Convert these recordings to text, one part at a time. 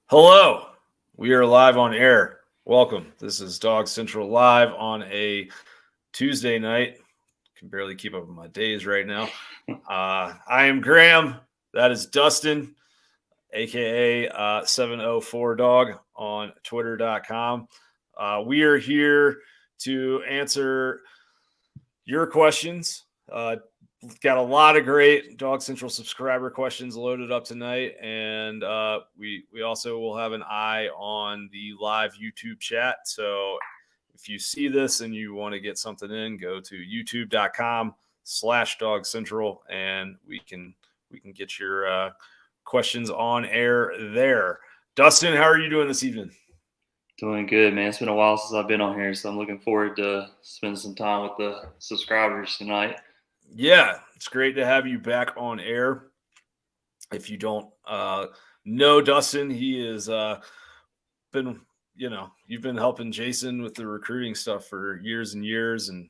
Hello, we are live on air. Welcome. This is DawgsCentral live on a Tuesday night. Can barely keep up with my days right now. I am Graham. That is Dustin, aka 704 Dog on Twitter.com. We are here to answer your questions. Got a lot of great Dog Central subscriber questions loaded up tonight, and we also will have an eye on the live YouTube chat. So if you see this and you want to get something in, go to youtube.com/Dog Central, and we can get your questions on air there. Dustin, how are you doing this evening? Doing good, man. It's been a while since I've been on here, so I'm looking forward to spending some time with the subscribers tonight. Yeah, it's great to have you back on air. If you don't know Dustin, he has been, you've been helping Jason with the recruiting stuff for years and years, and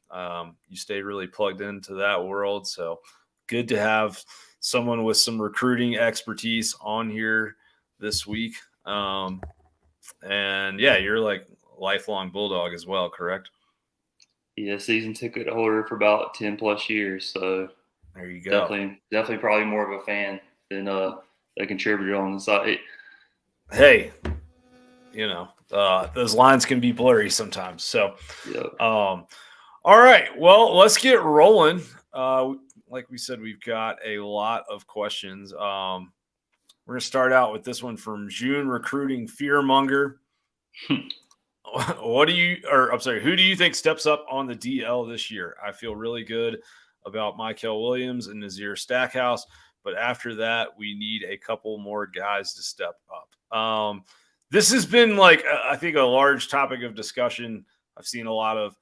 you stay really plugged into that world. So good to have someone with some recruiting expertise on here this week. And yeah, you're like lifelong Bulldog as well, correct? Yeah, season ticket holder for about 10+ years, so There you go. definitely probably more of a fan than a contributor on the site. Hey, those lines can be blurry sometimes. So, Yep. All right. Well, let's get rolling. Like we said, we've got a lot of questions. We're going to start out with this one from June Recruiting Fearmonger. Who do you think steps up on the DL this year? I feel really good about Michael Williams and Nazir Stackhouse, but after that, we need a couple more guys to step up. This has been I think a large topic of discussion. I've seen a lot of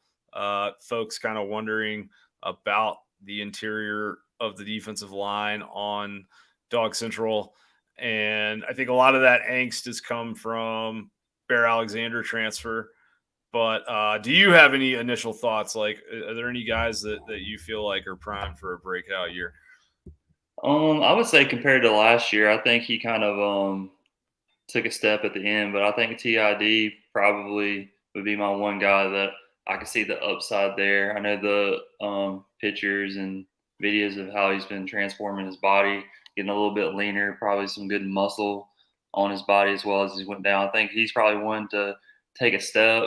folks kind of wondering about the interior of the defensive line on Dog Central. And I think a lot of that angst has come from Bear Alexander transfer. But do you have any initial thoughts? Like, are there any guys that you feel like are primed for a breakout year? I would say compared to last year, I think he kind of took a step at the end, but I think TID probably would be my one guy that I could see the upside there. I know the pictures and videos of how he's been transforming his body, getting a little bit leaner, probably some good muscle on his body as well as he went down. I think he's probably one to take a step.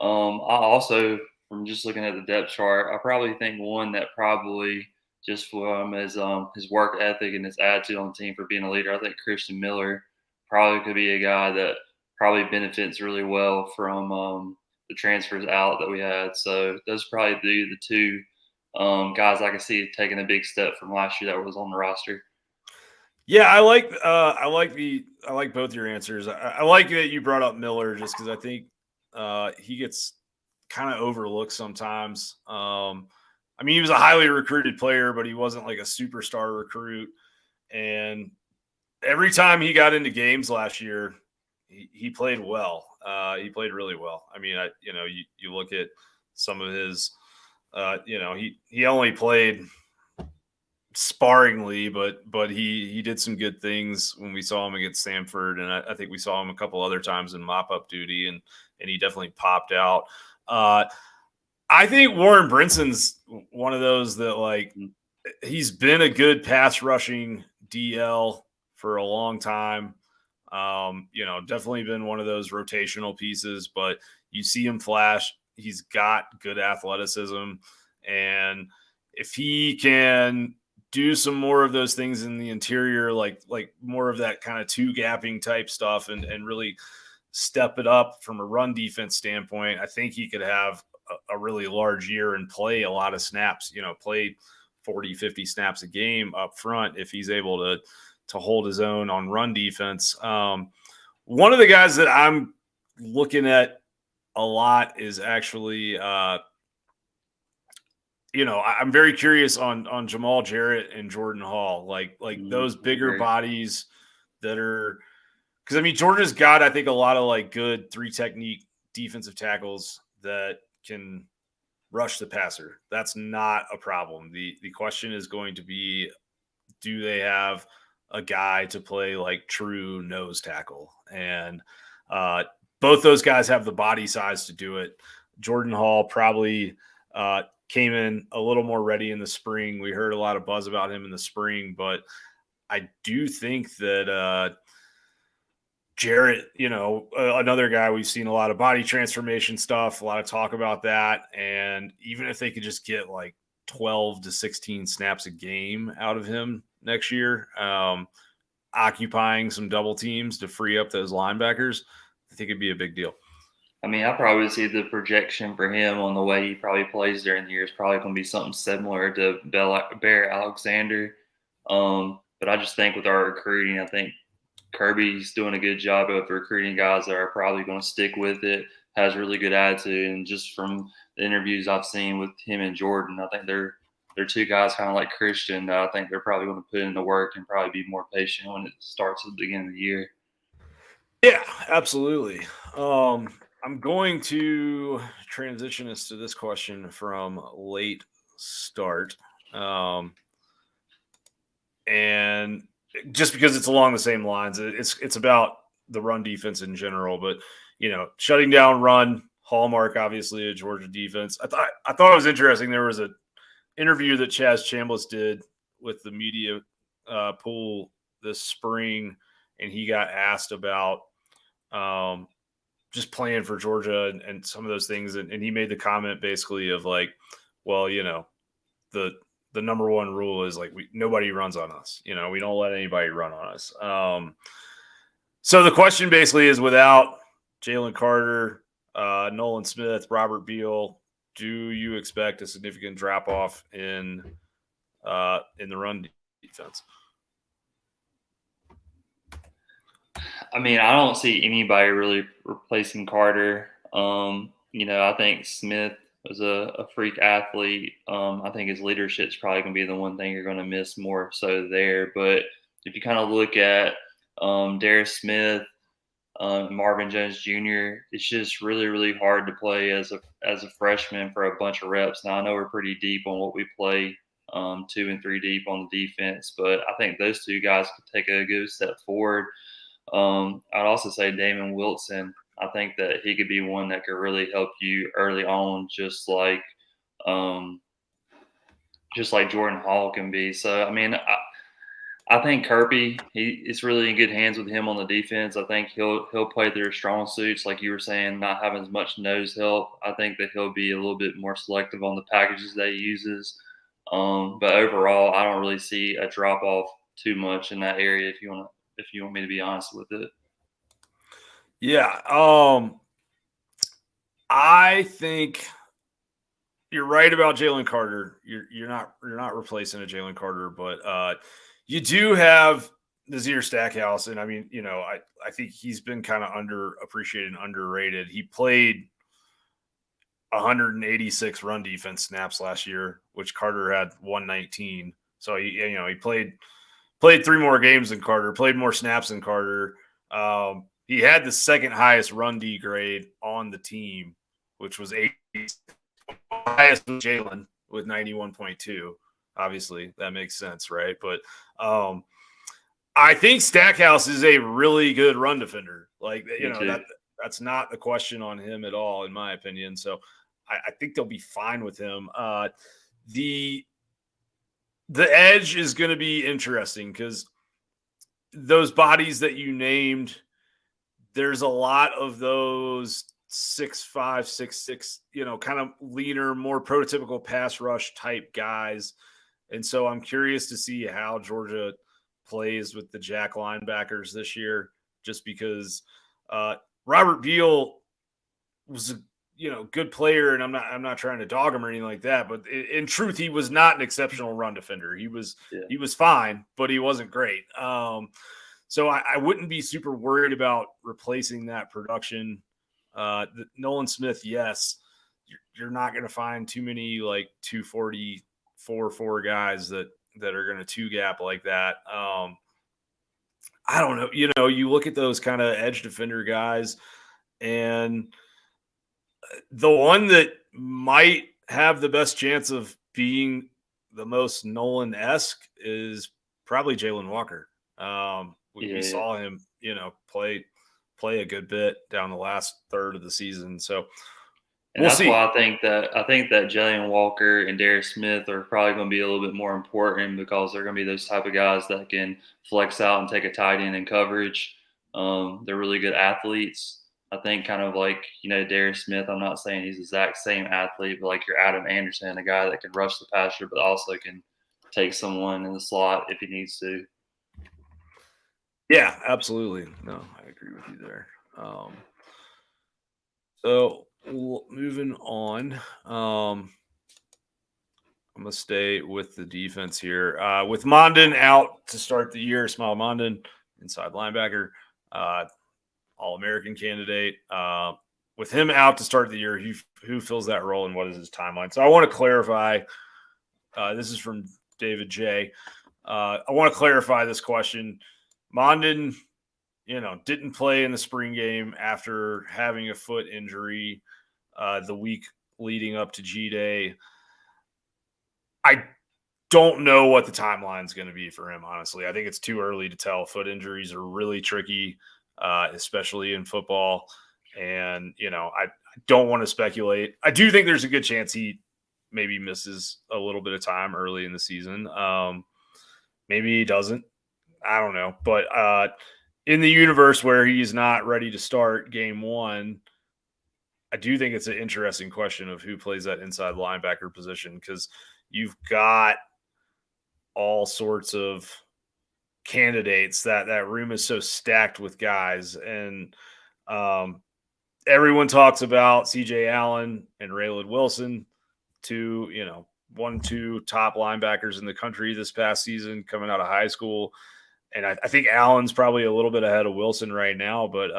I also, from just looking at the depth chart, I probably think one that probably just from his work ethic and his attitude on the team for being a leader, I think Christian Miller probably could be a guy that probably benefits really well from the transfers out that we had. So those probably the two guys I can see taking a big step from last year that was on the roster. Yeah, I like both your answers. I like that you brought up Miller just because I think he gets kind of overlooked sometimes. I mean, he was a highly recruited player, but he wasn't like a superstar recruit. And every time he got into games last year, he played well. He played really well. I mean, you look at some of his, he only played sparingly, but he did some good things when we saw him against Samford, and I think we saw him a couple other times in mop up duty, and he definitely popped out. I think Warren Brinson's one of those that he's been a good pass rushing DL for a long time. Definitely been one of those rotational pieces, but you see him flash. He's got good athleticism, and if he can do some more of those things in the interior, like more of that kind of two gapping type stuff, and really step it up from a run defense standpoint, I think he could have a really large year and play a lot of snaps. Play 40, 50 snaps a game up front if he's able to hold his own on run defense. One of the guys that I'm looking at a lot is actually, I'm very curious on Jamal Jarrett and Jordan Hall, like those bigger bodies that are, because I mean Georgia's got, I think, a lot of good three technique defensive tackles that can rush the passer. That's not a problem. The question is going to be, do they have a guy to play like true nose tackle. And both those guys have the body size to do it. Jordan Hall probably came in a little more ready in the spring. We heard a lot of buzz about him in the spring, but I do think that Jarrett, another guy, we've seen a lot of body transformation stuff, a lot of talk about that. And even if they could just get like 12 to 16 snaps a game out of him next year, occupying some double teams to free up those linebackers, I think it'd be a big deal. I mean, I probably see the projection for him on the way he probably plays during the year is probably going to be something similar to Bear Alexander. But I just think with our recruiting, I think Kirby's doing a good job of recruiting guys that are probably going to stick with it, has really good attitude. And just from the interviews I've seen with him and Jordan, I think they're two guys kind of like Christian. I think they're probably going to put in the work and probably be more patient when it starts at the beginning of the year. Yeah, absolutely. I'm going to transition us to this question from late start. And just because it's along the same lines, it's about the run defense in general, but shutting down run, hallmark obviously of Georgia defense. I thought it was interesting. There was an interview that Chaz Chambliss did with the media pool this spring, and he got asked about just playing for Georgia and some of those things, and he made the comment basically of like, well, the number one rule is like nobody runs on us. We don't let anybody run on us. So the question basically is, without Jalen Carter, Nolan Smith, Robert Beal, do you expect a significant drop off in the run defense? I mean, I don't see anybody really replacing Carter. I think Smith was a freak athlete. I think his leadership is probably going to be the one thing you're going to miss more so there. But if you kind of look at Darius Smith, Marvin Jones Jr., it's just really, really hard to play as a freshman for a bunch of reps. Now, I know we're pretty deep on what we play, 2 and 3 deep on the defense, but I think those two guys could take a good step forward. I'd also say Damon Wilson. I think that he could be one that could really help you early on, just like Jordan Hall can be. So, I mean, I think Kirby, it's really in good hands with him on the defense. I think he'll play their strong suits, like you were saying, not having as much nose help. I think that he'll be a little bit more selective on the packages that he uses. But overall, I don't really see a drop off too much in that area. If you want me to be honest with it. Yeah. I think you're right about Jalen Carter. You're not replacing a Jalen Carter, but you do have Nazir Stackhouse, and I mean, I think he's been kind of underappreciated and underrated. He played 186 run defense snaps last year, which Carter had 119. So he played 3 more games than Carter, played more snaps than Carter. He had the second highest run D grade on the team, which was 80. Highest was Jalen with 91.2. Obviously, that makes sense, right? But I think Stackhouse is a really good run defender. Like, that's not the question on him at all, in my opinion. So I think they'll be fine with him. The edge is going to be interesting because those bodies that you named, there's a lot of those 6'5", 6'6", kind of leaner, more prototypical pass rush type guys. And so I'm curious to see how Georgia plays with the jack linebackers this year, just because Robert Beal was a good player, and I'm not trying to dog him or anything like that, but in truth, he was not an exceptional run defender. He was fine, but he wasn't great. So I wouldn't be super worried about replacing that production. Nolan Smith, yes, you're not going to find too many like 240 4 guys that are going to 2 gap like that. I don't know. You look at those kind of edge defender guys, and the one that might have the best chance of being the most Nolan-esque is probably Jalen Walker. We saw him, play a good bit down the last third of the season. So And that's why I think that Jalen Walker and Darius Smith are probably going to be a little bit more important because they're going to be those type of guys that can flex out and take a tight end in coverage. They're really good athletes. I think kind of like, Darius Smith, I'm not saying he's the exact same athlete, but like your Adam Anderson, a guy that can rush the passer, but also can take someone in the slot if he needs to. Yeah, absolutely. No, I agree with you there. So moving on, I'm going to stay with the defense here. With Mondon out to start the year, Smile Mondon, inside linebacker, All-American candidate. With him out to start the year, who fills that role and what is his timeline? So I want to clarify. This is from David J. I want to clarify this question. Mondon, didn't play in the spring game after having a foot injury the week leading up to G-Day. I don't know what the timeline is going to be for him, honestly. I think it's too early to tell. Foot injuries are really tricky, especially in football. And, I don't want to speculate. I do think there's a good chance he maybe misses a little bit of time early in the season. Maybe he doesn't. I don't know. But in the universe where he's not ready to start game one, I do think it's an interesting question of who plays that inside linebacker position because you've got all sorts of candidates. That room is so stacked with guys. And everyone talks about C.J. Allen and Raylan Wilson, two, 1-2 top linebackers in the country this past season coming out of high school. And I think Allen's probably a little bit ahead of Wilson right now. But,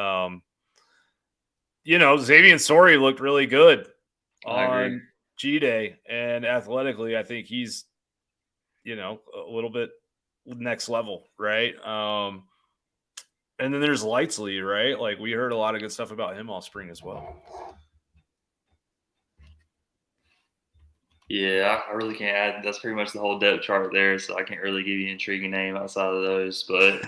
Xavier Sori looked really good on G-Day. And athletically, I think he's, a little bit next level, right? And then there's Lightsley, right? Like we heard a lot of good stuff about him all spring as well. Yeah, I really can't add. That's pretty much the whole depth chart there, so I can't really give you an intriguing name outside of those. But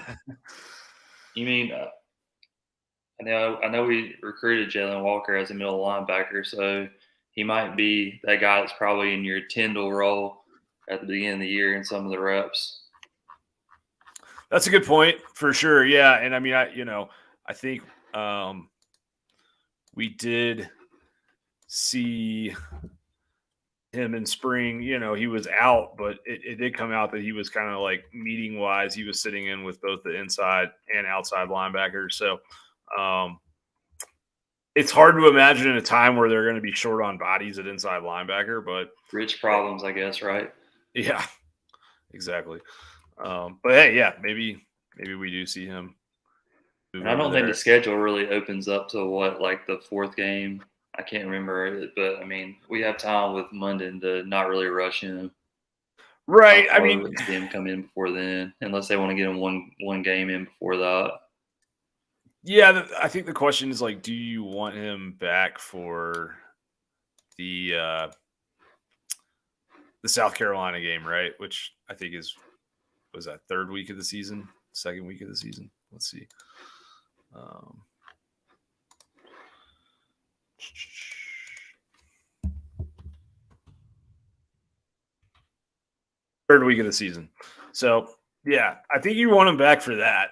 you mean, I know we recruited Jalen Walker as a middle linebacker, so he might be that guy that's probably in your Tyndall role at the beginning of the year in some of the reps. That's a good point for sure. Yeah, and I mean, I think we did see him in spring. He was out, but it did come out that he was kind of like meeting wise. He was sitting in with both the inside and outside linebackers. So it's hard to imagine in a time where they're going to be short on bodies at inside linebacker. But rich problems, I guess, right? Yeah, exactly. But hey, yeah, maybe we do see him. I don't think the schedule really opens up to like the fourth game. I can't remember it, but I mean, we have time with Mondon to not really rush him. Right. I mean, wouldn't see him come in before then, unless they want to get him one game in before that. Yeah, I think the question is like, do you want him back for the South Carolina game, right? Which I think was that third week of the season, second week of the season. Let's see. Third week of the season. So yeah, I think you want him back for that.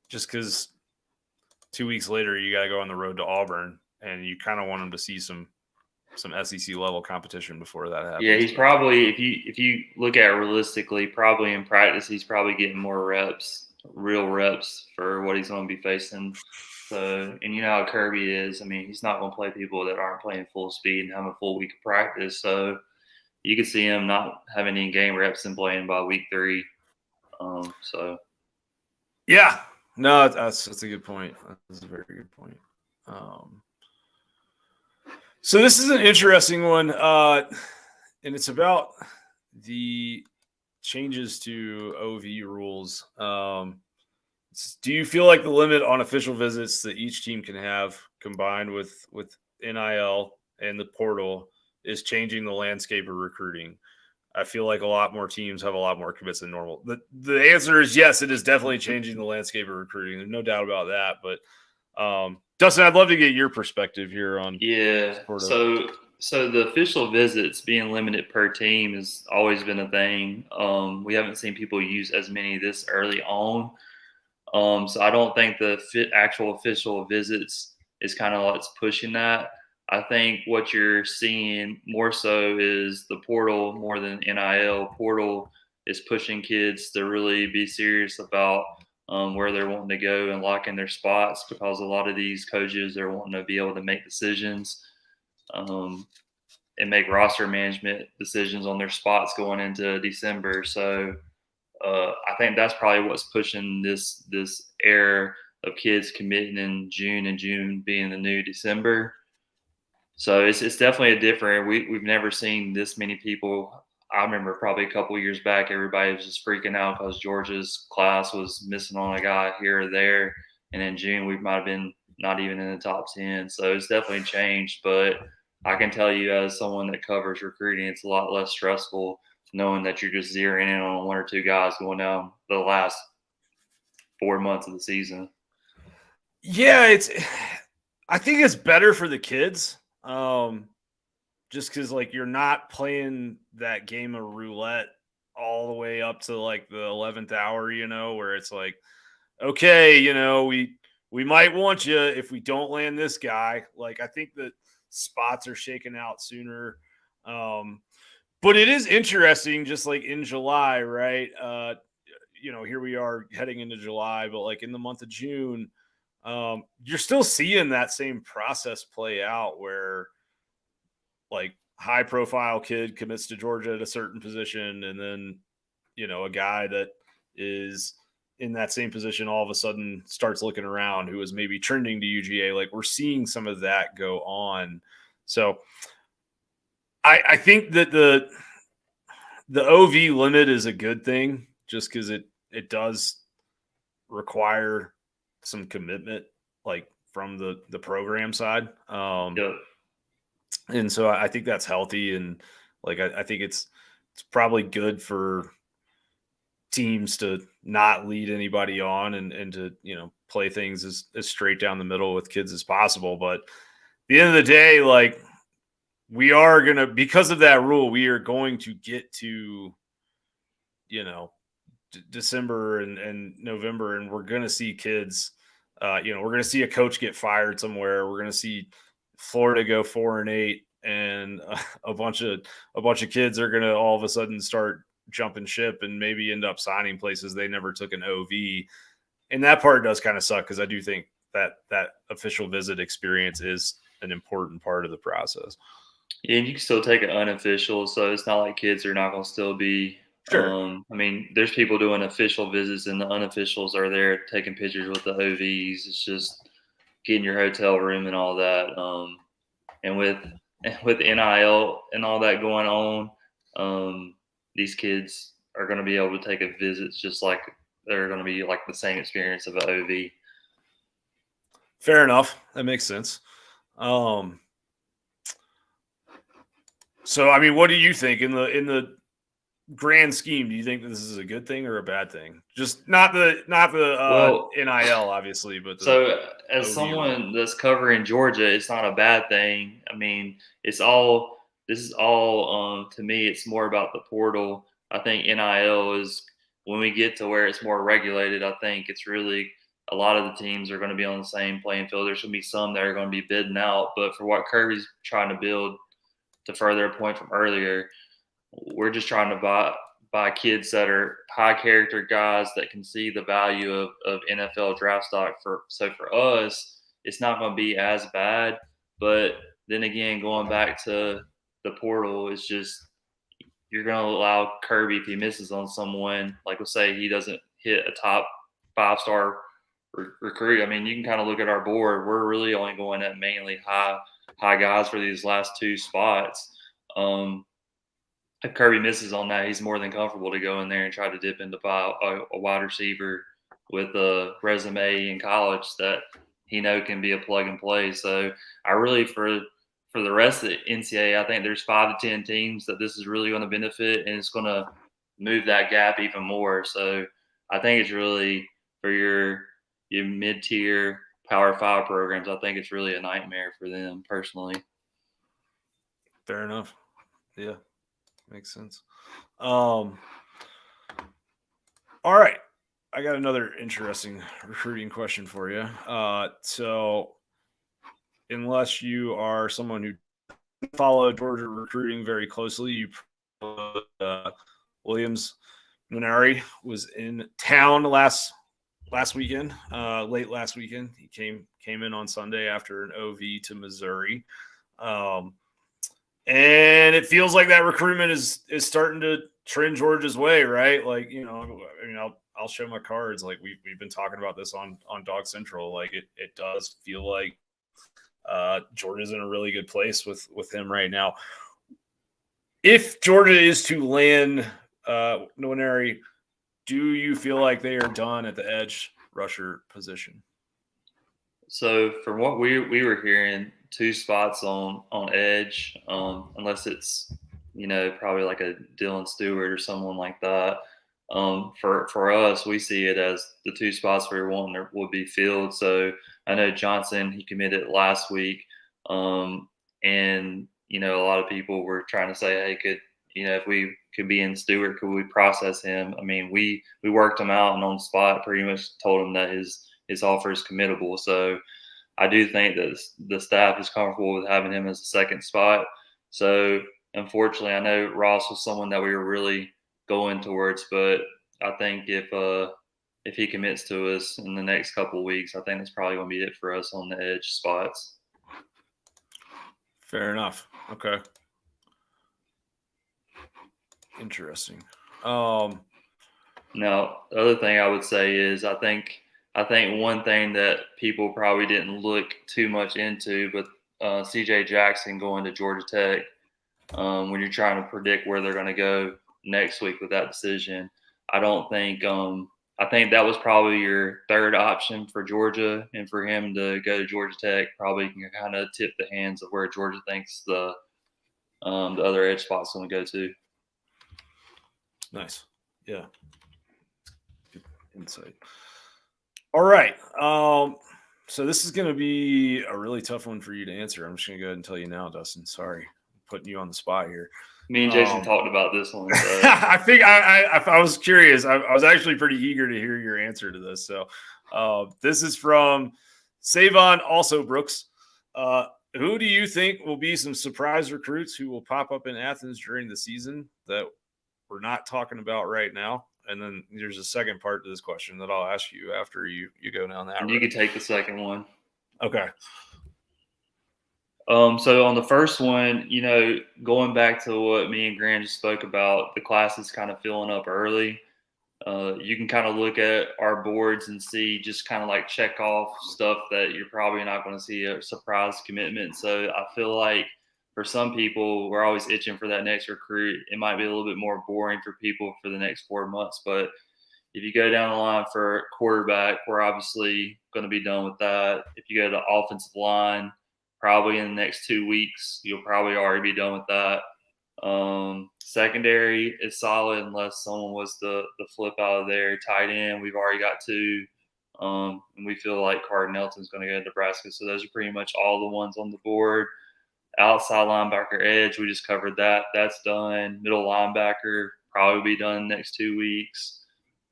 Just because 2 weeks later you got to go on the road to Auburn, and you kind of want him to see some SEC level competition before that happens. Yeah, he's probably, if you look at it realistically, probably in practice he's probably getting more reps, real reps for what he's going to be facing. So, and you know how Kirby is. I mean, he's not going to play people that aren't playing full speed and have a full week of practice. So you could see him not having any game reps and playing by week 3. So yeah, no, that's a good point. That's a very good point. So this is an interesting one, and it's about the changes to OV rules. Do you feel like the limit on official visits that each team can have, combined with NIL and the portal, is changing the landscape of recruiting? I feel like a lot more teams have a lot more commits than normal. The answer is yes, it is definitely changing the landscape of recruiting. There's no doubt about that. But Dustin, I'd love to get your perspective here on sort of. So the official visits being limited per team has always been a thing. We haven't seen people use as many this early on. So I don't think the actual official visits is kind of what's pushing that. I think what you're seeing more so is the portal more than NIL. Portal is pushing kids to really be serious about where they're wanting to go and lock in their spots, because a lot of these coaches are wanting to be able to make decisions and make roster management decisions on their spots going into December. So I think that's probably what's pushing this era of kids committing in June, and June being the new December. So it's definitely a different. We've never seen this many people. I remember probably a couple of years back, everybody was just freaking out because Georgia's class was missing on a guy here or there, and in June we might have been not even in the top 10. So it's definitely changed. But I can tell you, as someone that covers recruiting, it's a lot less stressful knowing that you're just zeroing in on one or two guys going down the last 4 months of the season. Yeah, I think it's better for the kids. Just because like you're not playing that game of roulette all the way up to like the 11th hour, where it's like, okay, we might want you if we don't land this guy. Like, I think that spots are shaken out sooner. But it is interesting, just like in July, right? Here we are heading into July, but like in the month of June, you're still seeing that same process play out where like high profile kid commits to Georgia at a certain position. And then, a guy that is in that same position all of a sudden starts looking around who is maybe trending to UGA. Like, we're seeing some of that go on. So I think that the OV limit is a good thing, just because it does require some commitment, like from the program side. Yep. And so I think that's healthy, and like I think it's probably good for teams to not lead anybody on and to play things as straight down the middle with kids as possible. But at the end of the day, like, we are gonna, because of that rule, we are going to get to December and November, and we're gonna see kids. We're gonna see a coach get fired somewhere. We're gonna see Florida go 4-8, and a bunch of kids are gonna all of a sudden start jumping ship and maybe end up signing places they never took an OV. And that part does kind of suck, because I do think that official visit experience is an important part of the process. Yeah, and you can still take it unofficial, so it's not like kids are not going to still be. Sure. I mean, there's people doing official visits, and the unofficials are there taking pictures with the OVs. It's just getting your hotel room and all that. And with NIL and all that going on, these kids are going to be able to take a visit just like they're going to be like the same experience of an OV. Fair enough. That makes sense. So, I mean, what do you think in the grand scheme? Do you think this is a good thing or a bad thing? Just not the NIL, obviously, but so as OV someone that's covering Georgia, it's not a bad thing. I mean, this is all to me. It's more about the portal. I think NIL is, when we get to where it's more regulated, I think it's really, a lot of the teams are going to be on the same playing field. There's going to be some that are going to be bidding out, but for what Kirby's trying to build, to further a point from earlier, we're just trying to buy kids that are high character guys that can see the value of NFL draft stock. So for us, it's not going to be as bad. But then again, going back to the portal, it's just, you're going to allow Kirby, if he misses on someone, like let's say he doesn't hit a top 5-star recruit. I mean, you can kind of look at our board. We're really only going at mainly high guys for these last two spots. If Kirby misses on that, he's more than comfortable to go in there and try to dip into a wide receiver with a resume in college that he can be a plug and play. So I really, for for the rest of the NCAA, I think there's 5 to 10 teams that this is really going to benefit, and it's going to move that gap even more. So I think it's really for your mid-tier Power 5 programs. I think it's really a nightmare for them personally. Fair enough. Yeah, makes sense. All right. I got another interesting recruiting question for you. So, unless you are someone who follow Georgia recruiting very closely, you Williams Nwaneri was in town last weekend, late last weekend. He came in on Sunday after an OV to Missouri. And it feels like that recruitment is starting to trend Georgia's way, right? Like, I mean, I'll show my cards. Like we've been talking about this on DawgsCentral. Like it does feel like Georgia's in a really good place with him right now. If Georgia is to land Nwaneri, do you feel like they are done at the edge rusher position? So from what we were hearing, 2 spots on edge, unless it's probably like a Dylan Stewart or someone like that. For us, we see it as the 2 spots we want would be filled. So I know Johnson, he committed last week, and a lot of people were trying to say, hey, could if we could be in Stewart, could we process him? I mean, we worked him out and on the spot pretty much told him that his offer is committable. So I do think that the staff is comfortable with having him as a second spot. So unfortunately, I know Ross was someone that we were really going towards, but I think if he commits to us in the next couple of weeks, I think that's probably going to be it for us on the edge spots. Fair enough. Okay. Interesting. Now, the other thing I would say is I think one thing that people probably didn't look too much into, but CJ Jackson going to Georgia Tech, when you're trying to predict where they're going to go next week with that decision, I think that was probably your third option for Georgia, and for him to go to Georgia Tech probably can kind of tip the hands of where Georgia thinks the other edge spot's going to go to. Nice. Yeah. Good insight. All right. So this is going to be a really tough one for you to answer. I'm just going to go ahead and tell you now, Dustin. Sorry, I'm putting you on the spot here. Me and Jason talked about this one. So. I think I was curious. I was actually pretty eager to hear your answer to this. So this is from Savon, also Brooks. Who do you think will be some surprise recruits who will pop up in Athens during the season that we're not talking about right now? And then there's a second part to this question that I'll ask you after you go down that road. You can take the second one. Okay. So on the first one, going back to what me and Grant just spoke about, the classes kind of filling up early. You can kind of look at our boards and see just kind of like check off stuff that you're probably not going to see a surprise commitment. So I feel like for some people, we're always itching for that next recruit. It might be a little bit more boring for people for the next 4 months. But if you go down the line for quarterback, we're obviously going to be done with that. If you go to offensive line, probably in the next 2 weeks, you'll probably already be done with that. Secondary is solid unless someone was to flip out of there. Tight end, we've already got 2. And we feel like Carter Nelson's going to go to Nebraska. So those are pretty much all the ones on the board. Outside linebacker, edge, we just covered that. That's done. Middle linebacker, probably be done next 2 weeks.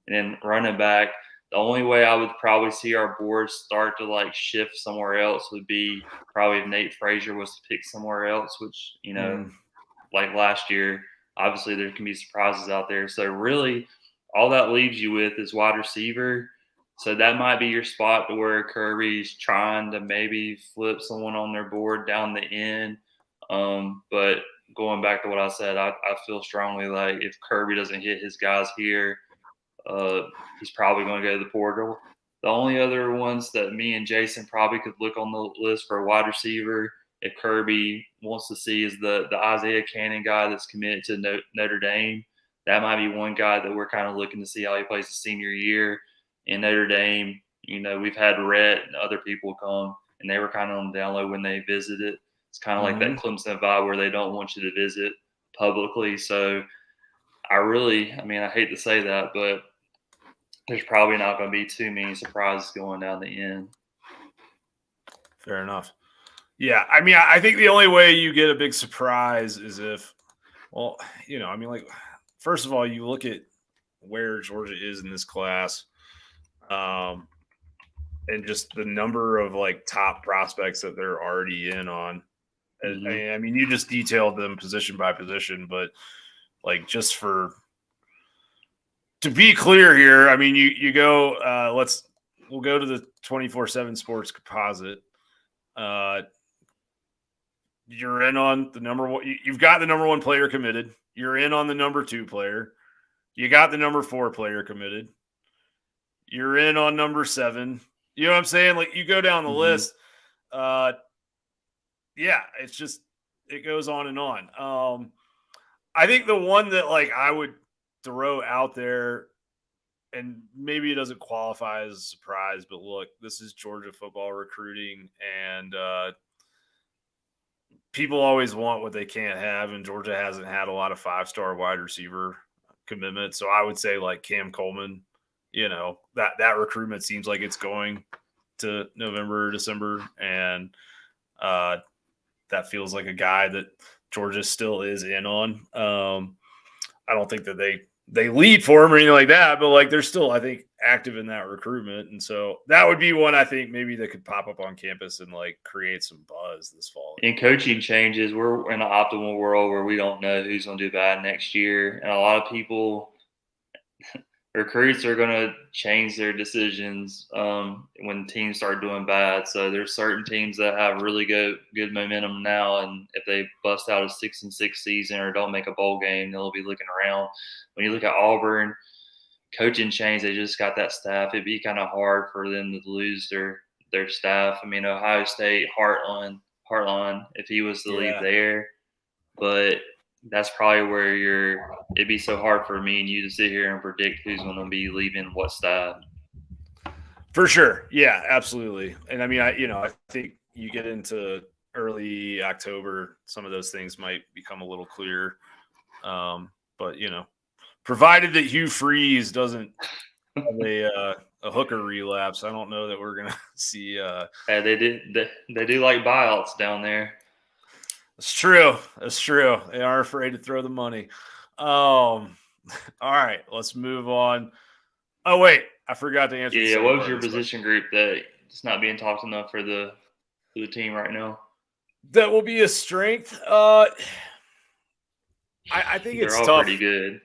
And then running back, the only way I would probably see our board start to shift somewhere else would be probably if Nate Frazier was to pick somewhere else, which, like last year, obviously there can be surprises out there. So really all that leaves you with is wide receiver. So that might be your spot to where Kirby's trying to maybe flip someone on their board down the end. But going back to what I said, I feel strongly like if Kirby doesn't hit his guys here, he's probably going to go to the portal. The only other ones that me and Jason probably could look on the list for a wide receiver, if Kirby wants to see, is the Isaiah Cannon guy that's committed to Notre Dame. That might be one guy that we're kind of looking to see how he plays his senior year in Notre Dame. We've had Rhett and other people come, and they were kind of on the down low when they visited. It's kind of like that Clemson vibe where they don't want you to visit publicly. So I hate to say that, but there's probably not going to be too many surprises going down the end. Fair enough. Yeah, I mean, I think the only way you get a big surprise is if, well, first of all, you look at where Georgia is in this class, and just the number of like top prospects that they're already in on. I mean, you just detailed them position by position, but like just to be clear here, I mean, you go. We'll go to the 24/7 Sports composite. You're in on the number one. You've got the number one player committed. You're in on the number two player. You got the number four player committed. You're in on number 7. You know what I'm saying? Like you go down the list. Yeah, it's just it goes on and on. I think the one that like I would throw out there, and maybe it doesn't qualify as a surprise, but look, this is Georgia football recruiting, and people always want what they can't have, and Georgia hasn't had a lot of 5-star wide receiver commitments. So I would say like Cam Coleman, that recruitment seems like it's going to November, December, and that feels like a guy that Georgia still is in on. I don't think that they lead for him or anything like that, but like they're still, I think, active in that recruitment. And so that would be one I think maybe that could pop up on campus and like create some buzz this fall. In coaching changes, we're in an optimal world where we don't know who's going to do bad next year. And a lot of people, recruits are going to change their decisions when teams start doing bad. So there's certain teams that have really good momentum now, and if they bust out a 6-6 season or don't make a bowl game, they'll be looking around. When you look at Auburn, coaching change, they just got that staff. It'd be kind of hard for them to lose their staff. I mean, Ohio State, Heartline, if he was to leave there, but that's probably where it'd be so hard for me and you to sit here and predict who's going to be leaving what staff. For sure. Yeah, absolutely. And I mean, I think you get into early October, some of those things might become a little clearer. But provided that Hugh Freeze doesn't have a hooker relapse, I don't know that we're gonna see. They do like buyouts down there. That's true. They are afraid to throw the money. All right, let's move on. Oh wait, I forgot to answer. Yeah, what was your position group that it's not being talked enough for the team right now? That will be a strength. I think it's all tough. Pretty good.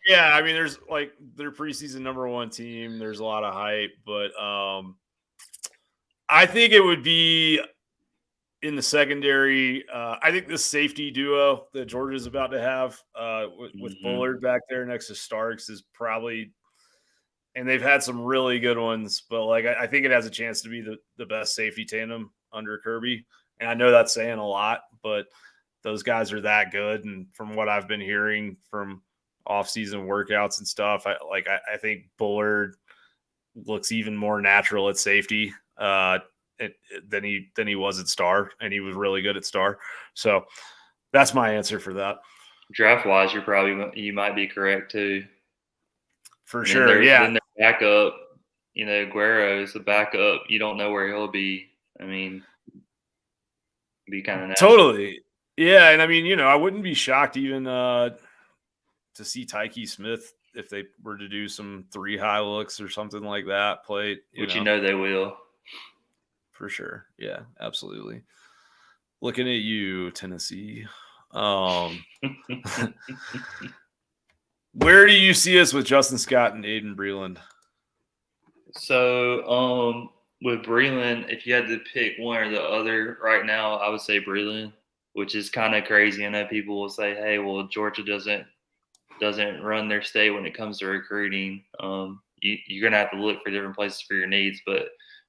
Yeah, I mean, there's like their preseason number one team. There's a lot of hype, but I think it would be in the secondary. I think the safety duo that Georgia's about to have with Bullard back there next to Starks is probably, and they've had some really good ones, but like I think it has a chance to be the best safety tandem under Kirby. And I know that's saying a lot, but those guys are that good. And from what I've been hearing from off-season workouts and stuff, I think Bullard looks even more natural at safety than he was at Star, and he was really good at Star. So that's my answer for that. Draft-wise, you might be correct too. For sure, yeah. Then the backup, Guerrero is the backup. You don't know where he'll be. I mean, be kind of natural. Totally. Yeah, and I mean, I wouldn't be shocked even to see Tyke Smith if they were to do some 3 high looks or something like that. Play, which they will. For sure. Yeah, absolutely. Looking at you, Tennessee. Where do you see us with Justin Scott and Aiden Breland? So, with Breland, if you had to pick one or the other right now, I would say Breland, which is kind of crazy. I know people will say, "Hey, well, Georgia doesn't run their state when it comes to recruiting." You're gonna have to look for different places for your needs, but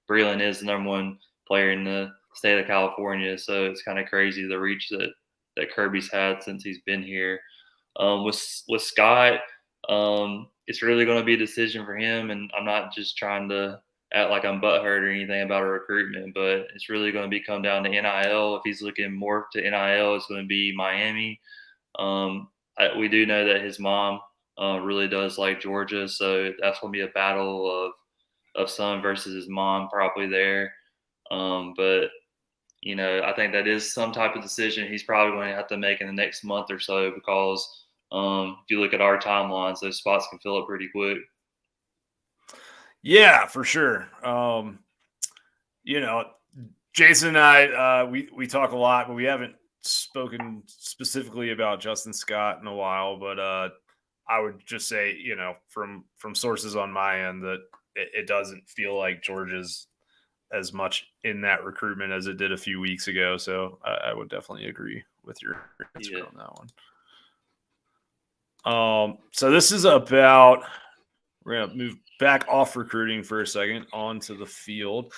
Breland is the number one player in the state of California, so it's kind of crazy the reach that Kirby's had since he's been here. With Scott, it's really going to be a decision for him, and I'm not just trying to act like I'm butthurt or anything about a recruitment, but it's really going to be come down to NIL. If he's looking more to NIL, it's going to be Miami. We do know that his mom really does like Georgia, so that's going to be a battle of son versus his mom probably there. But I think that is some type of decision he's probably going to have to make in the next month or so because if you look at our timelines, those spots can fill up pretty quick. Yeah, for sure. Jason and I, we talk a lot, but we haven't spoken specifically about Justin Scott in a while. But I would just say, from sources on my end, that it doesn't feel like Georgia's as much in that recruitment as it did a few weeks ago. So I would definitely agree with your answer on that one. So this is about, we're going to move back off recruiting for a second onto the field.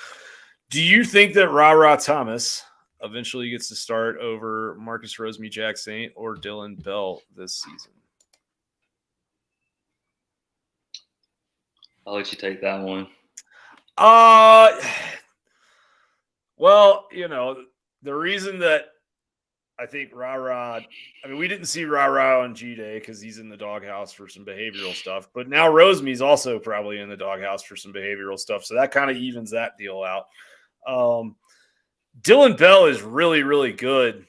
Do you think that Ra Thomas eventually gets to start over Marcus Rosemy-Jacksaint or Dylan Bell this season? I'll let you take that one. Well, the reason that I think we didn't see Ra on G-Day because he's in the doghouse for some behavioral stuff, but now Rosemy's also probably in the doghouse for some behavioral stuff, so that kind of evens that deal out. Dylan Bell is really, really good,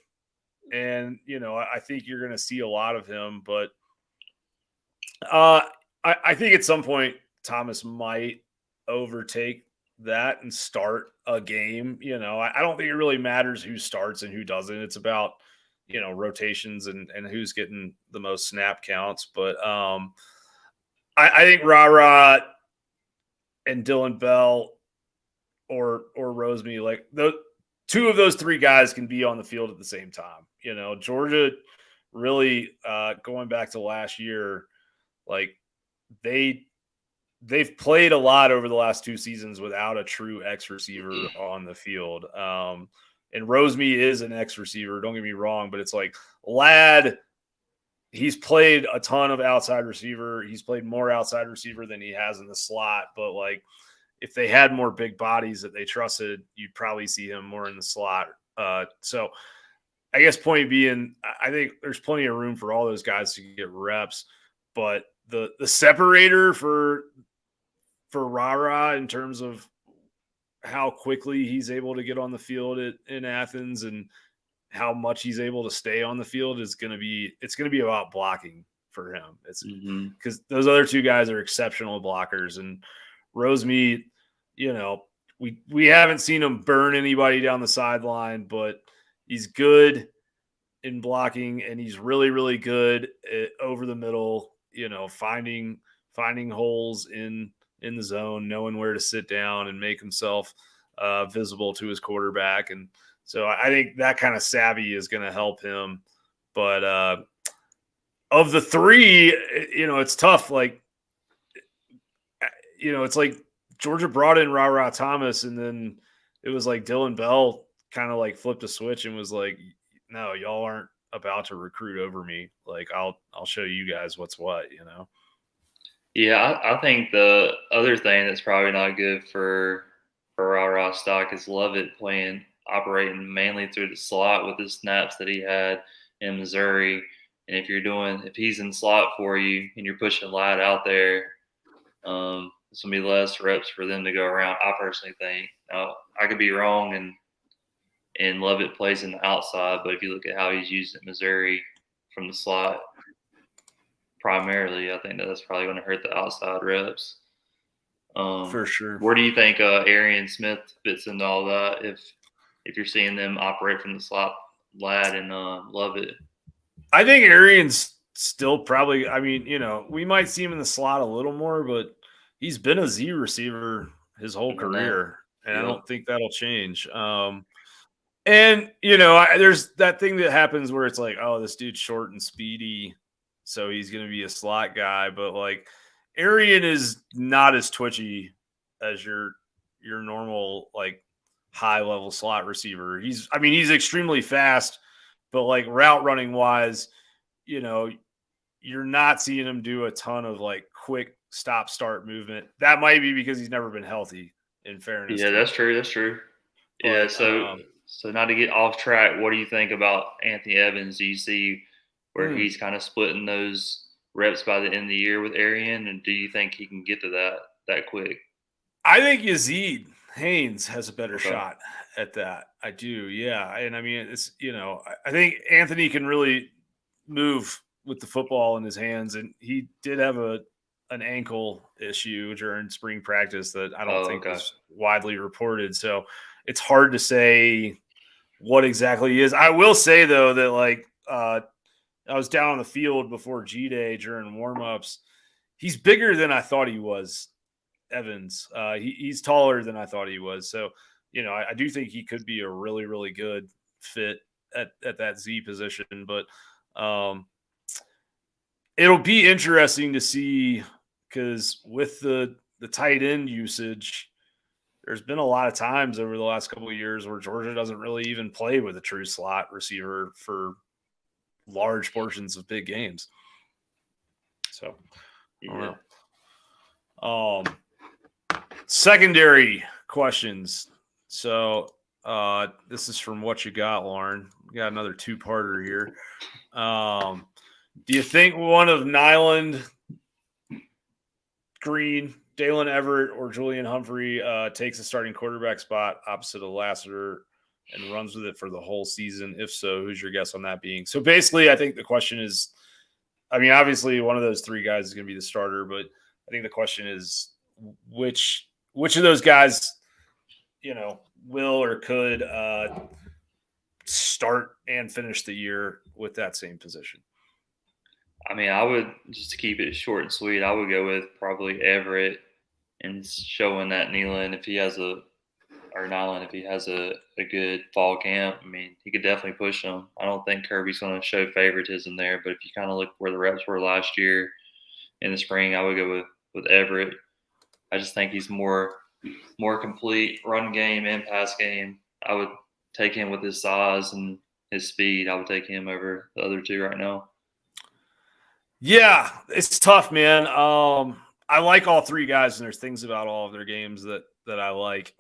and, I think you're going to see a lot of him, but I think at some point Thomas might overtake that and start a game. I don't think it really matters who starts and who doesn't. It's about, rotations and who's getting the most snap counts. But I think Ra and Dylan Bell or Rosemy, like the two of those three guys can be on the field at the same time. Georgia really going back to last year, like they've played a lot over the last 2 seasons without a true X receiver on the field. And Rosemy is an X receiver, don't get me wrong, but it's like Ladd, he's played a ton of outside receiver. He's played more outside receiver than he has in the slot. But like, if they had more big bodies that they trusted, you'd probably see him more in the slot. So I guess point being, I think there's plenty of room for all those guys to get reps, but the separator for Ra in terms of how quickly he's able to get on the field in Athens and how much he's able to stay on the field is going to be about blocking for him. It's because those other two guys are exceptional blockers, and Rosemy, we haven't seen him burn anybody down the sideline, but he's good in blocking, and he's really, really good over the middle, finding holes in the zone, knowing where to sit down and make himself visible to his quarterback. And so I think that kind of savvy is going to help him. But of the three, it's tough. Like, it's like Georgia brought in Ra Thomas, and then it was like Dylan Bell kind of like flipped a switch and was like, no, y'all aren't about to recruit over me. Like, I'll show you guys what's what, Yeah, I think the other thing that's probably not good for Ra stock is Lovett operating mainly through the slot with the snaps that he had in Missouri. And if he's in slot for you and you're pushing Ladd out there, it's gonna be less reps for them to go around. I personally think. Now, I could be wrong, and Lovett plays in the outside, but if you look at how he's used at Missouri from the slot primarily, I think that's probably going to hurt the outside reps. For sure. Where do you think Arian Smith fits into all that? If you're seeing them operate from the slot, Ladd and Lovett, I think Arian's still probably. I mean, we might see him in the slot a little more, but he's been a Z receiver his whole career, and I don't think that'll change. And there's that thing that happens where it's like, oh, this dude's short and speedy, so he's going to be a slot guy. But like, Arian is not as twitchy as your normal like high level slot receiver. He's extremely fast, but like route running wise, you're not seeing him do a ton of like quick stop start movement. That might be because he's never been healthy. in fairness. Yeah, to him. that's true. That's true. Yeah. But So not to get off track, what do you think about Anthony Evans? Do you see where he's kind of splitting those reps by the end of the year with Arian, and do you think he can get to that quick? I think Yazid Haynes has a better Okay. shot at that. I do, yeah. And I mean, it's I think Anthony can really move with the football in his hands, and he did have an ankle issue during spring practice that I don't think was widely reported. So it's hard to say what exactly he is. I will say though that I was down on the field before G-Day during warmups. He's bigger than I thought he was. Evans. He's taller than I thought he was. So, I do think he could be a really, really good fit at that Z position. But it'll be interesting to see because with the tight end usage, there's been a lot of times over the last couple of years where Georgia doesn't really even play with a true slot receiver for large portions of big games. So, I don't know. Secondary questions. So this is from What You Got, Lauren. We got another two-parter here. Do you think one of Nyland, Green, Dalen Everett, or Julian Humphrey takes a starting quarterback spot opposite of Lassiter and runs with it for the whole season? If so, who's your guess on that being? So basically, I think the question is, obviously one of those three guys is going to be the starter, but I think the question is which of those guys, will or could start and finish the year with that same position? I would, just to keep it short and sweet, I would go with probably Everett and showing that Nyland, if he has a good fall camp, he could definitely push him. I don't think Kirby's going to show favoritism there, but if you kind of look where the reps were last year in the spring, I would go with Everett. I just think he's more complete run game and pass game. I would take him with his size and his speed. I would take him over the other two right now. Yeah, it's tough, man. I like all three guys, and there's things about all of their games that I like.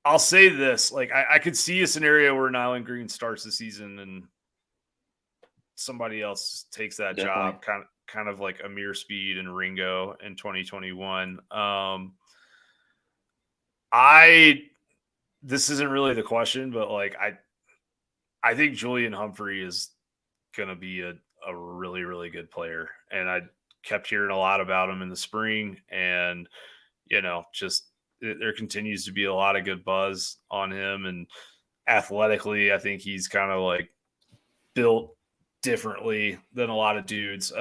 I'll say this: I could see a scenario where Nyland Green starts the season and somebody else takes that job, kind of like Amir Speed and Ringo in 2021. This isn't really the question, but I think Julian Humphrey is going to be a really, really good player. And I kept hearing a lot about him in the spring, and, there continues to be a lot of good buzz on him. And athletically, I think he's kind of built differently than a lot of dudes.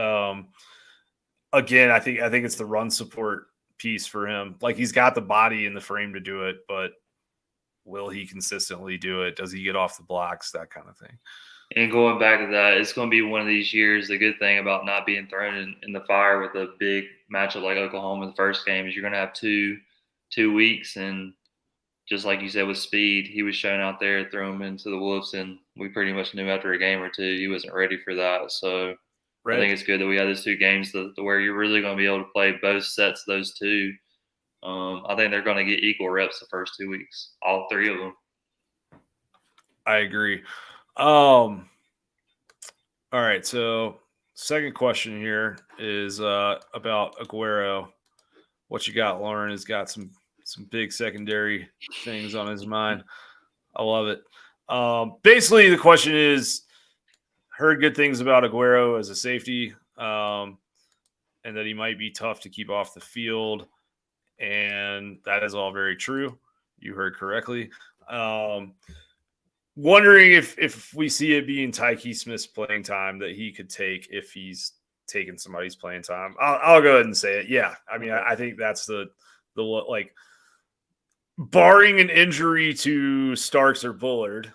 Again, I think it's the run support piece for him. He's got the body and the frame to do it, but will he consistently do it? Does he get off the blocks? That kind of thing. And going back to that, it's going to be one of these years. The good thing about not being thrown in the fire with a big matchup like Oklahoma in the first game is you're going to have two weeks. And just like you said with Speed, he was shown out there, throw him into the wolves, and we pretty much knew after a game or two he wasn't ready for that. So I think it's good that we had those two games to where you're really going to be able to play both sets of those two. I think they're going to get equal reps the first 2 weeks, all three of them. I agree. All right, so second question here is about Aguero. What you got, Lauren, has got some big secondary things on his mind. I love it. Basically, the question is, heard good things about Aguero as a safety, and that he might be tough to keep off the field, and that is all very true. You heard correctly. Wondering if we see it being Tyke Smith's playing time that he could take if he's taking somebody's playing time. I'll go ahead and say it. Yeah, I think that's the barring an injury to Starks or Bullard,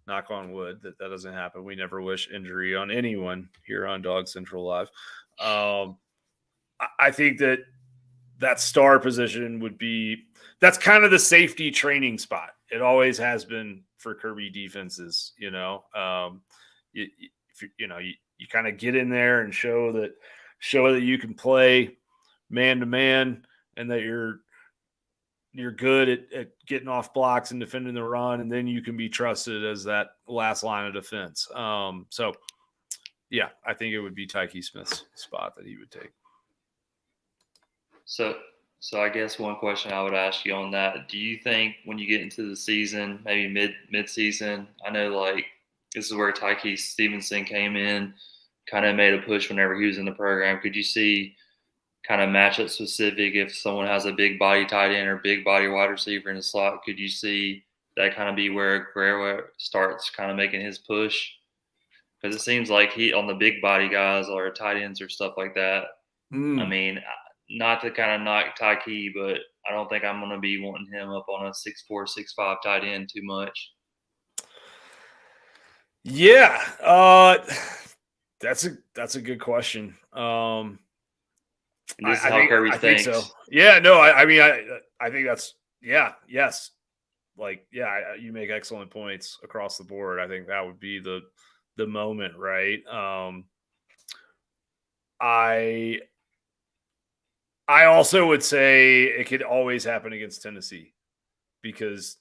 knock on wood that doesn't happen. We never wish injury on anyone here on DawgsCentral Live. I think that star position that's kind of the safety training spot. It always has been for Kirby defenses. You kind of get in there and show that you can play man-to-man and that you're good at getting off blocks and defending the run, and then you can be trusted as that last line of defense. So, yeah, I think it would be Tyke Smith's spot that he would take. So I guess one question I would ask you on that: do you think when you get into the season, maybe mid-season, I know like this is where Tyke Stevenson came in, kind of made a push whenever he was in the program. Could you see kind of matchup specific if someone has a big body tight end or big body wide receiver in the slot? Could you see that kind of be where Guerrero starts kind of making his push? Because it seems like he on the big body guys or tight ends or stuff like that. I mean, not to kind of knock Tyke, but I don't think I'm going to be wanting him up on a 6'4", 6'5" tight end too much. Yeah, that's a good question. And this is how Kirby thinks. Think so. Yeah, no, I mean, I think that's yes. Like, yeah, you make excellent points across the board. I think that would be the moment, right? I also would say it could always happen against Tennessee because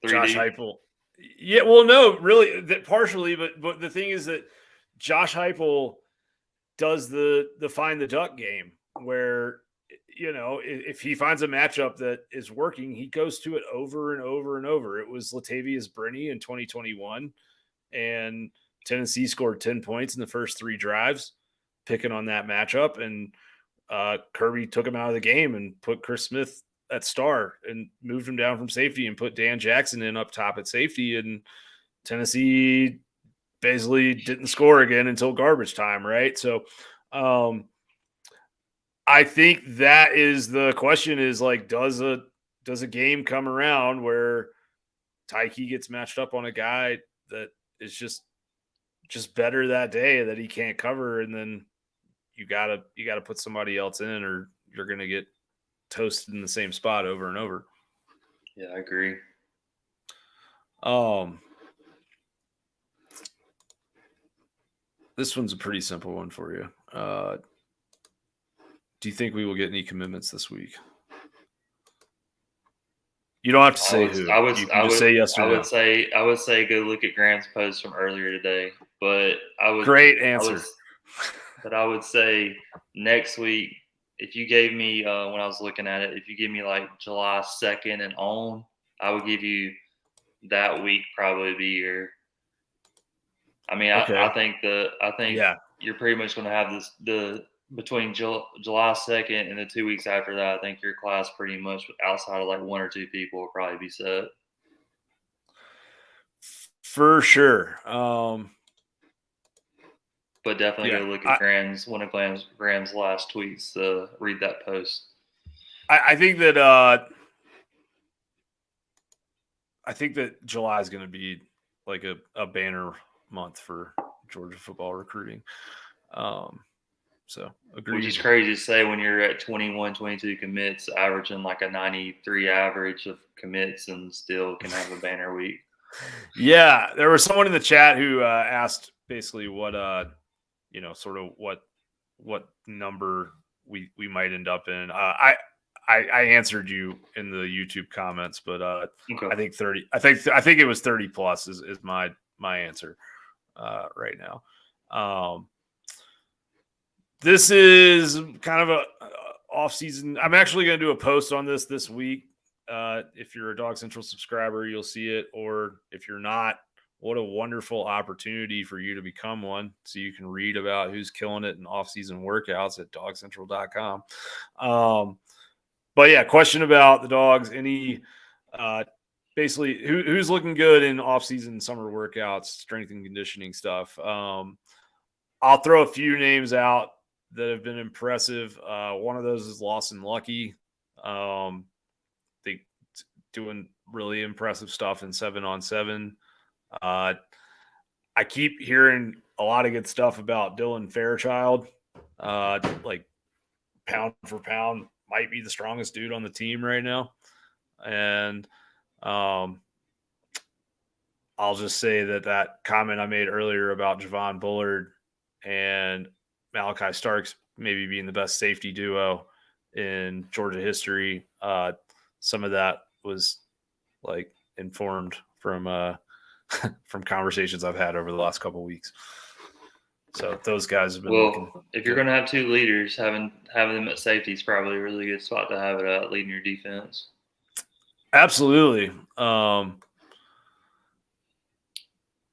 Josh Heupel. Yeah, well, no, really, that partially, but the thing is that Josh Heupel does the find the duck game where, you know, if he finds a matchup that is working, he goes to it over and over and over. It was Latavius Brini in 2021, and Tennessee scored 10 points in the first 3 drives, picking on that matchup, and Kirby took him out of the game and put Chris Smith at star and moved him down from safety and put Dan Jackson in up top at safety, and Tennessee basically didn't score again until garbage time, right? So I think that is the question is like, does a game come around where Tyke gets matched up on a guy that is just better that day that he can't cover, and then you gotta put somebody else in or you're gonna get toasted in the same spot over and over. Yeah, I agree. This one's a pretty simple one for you. Do you think we will get any commitments this week? You don't have to say who. I would say yes or no. I would say go look at Graham's post from earlier today, but great answer. But I would say next week, if you gave me when I was looking at it, if you give me like July 2nd and on, I would give you that week probably be your. I mean, okay. I think you're pretty much going to have this between July 2nd and the 2 weeks after that. I think your class pretty much outside of like 1 or 2 people will probably be set. For sure. But definitely go look at one of Graham's last tweets. Read that post. I think that July is going to be like a banner month for Georgia football recruiting. So agreed. Which is crazy to say when you're at 21, 22 commits, averaging like a 93 average of commits, and still can have a banner week. Yeah, there was someone in the chat who asked basically what sort of what number we might end up in. I answered you in the YouTube comments, but okay. I think 30. I think it was 30 plus is my answer right now. This is kind of a off season. I'm actually going to do a post on this week. If you're a DawgsCentral subscriber, you'll see it, or if you're not, what a wonderful opportunity for you to become one, so you can read about who's killing it in off-season workouts at DawgsCentral.com. But yeah, question about the Dogs. Any basically who's looking good in off-season summer workouts, strength and conditioning stuff. I'll throw a few names out that have been impressive. One of those is Lawson Lucky. They doing really impressive stuff in 7-on-7. I keep hearing a lot of good stuff about Dylan Fairchild. Like pound for pound, might be the strongest dude on the team right now. And I'll just say that comment I made earlier about Javon Bullard and Malachi Starks maybe being the best safety duo in Georgia history. Some of that was like informed from from conversations I've had over the last couple of weeks. So those guys have been looking. If you're going to have two leaders, having them at safety is probably a really good spot to have it at, leading your defense. Absolutely.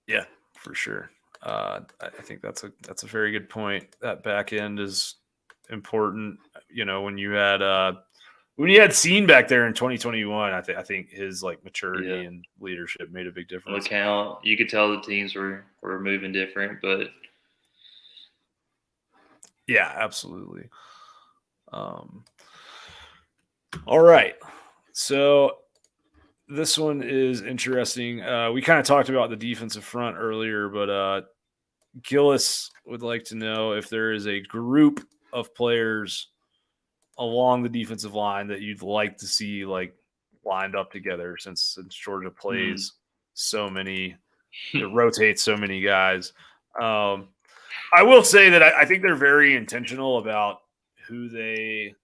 Yeah, for sure. I think that's a very good point. That back end is important. You know, when you had Scene back there in 2021, I think his like maturity and leadership made a big difference. You could tell the teams were moving different, but yeah, absolutely. All right, so this one is interesting. We kind of talked about the defensive front earlier, but Gillis would like to know if there is a group of players along the defensive line that you'd like to see like lined up together, since Georgia plays so many, it rotates so many guys. I will say that I think they're very intentional about who they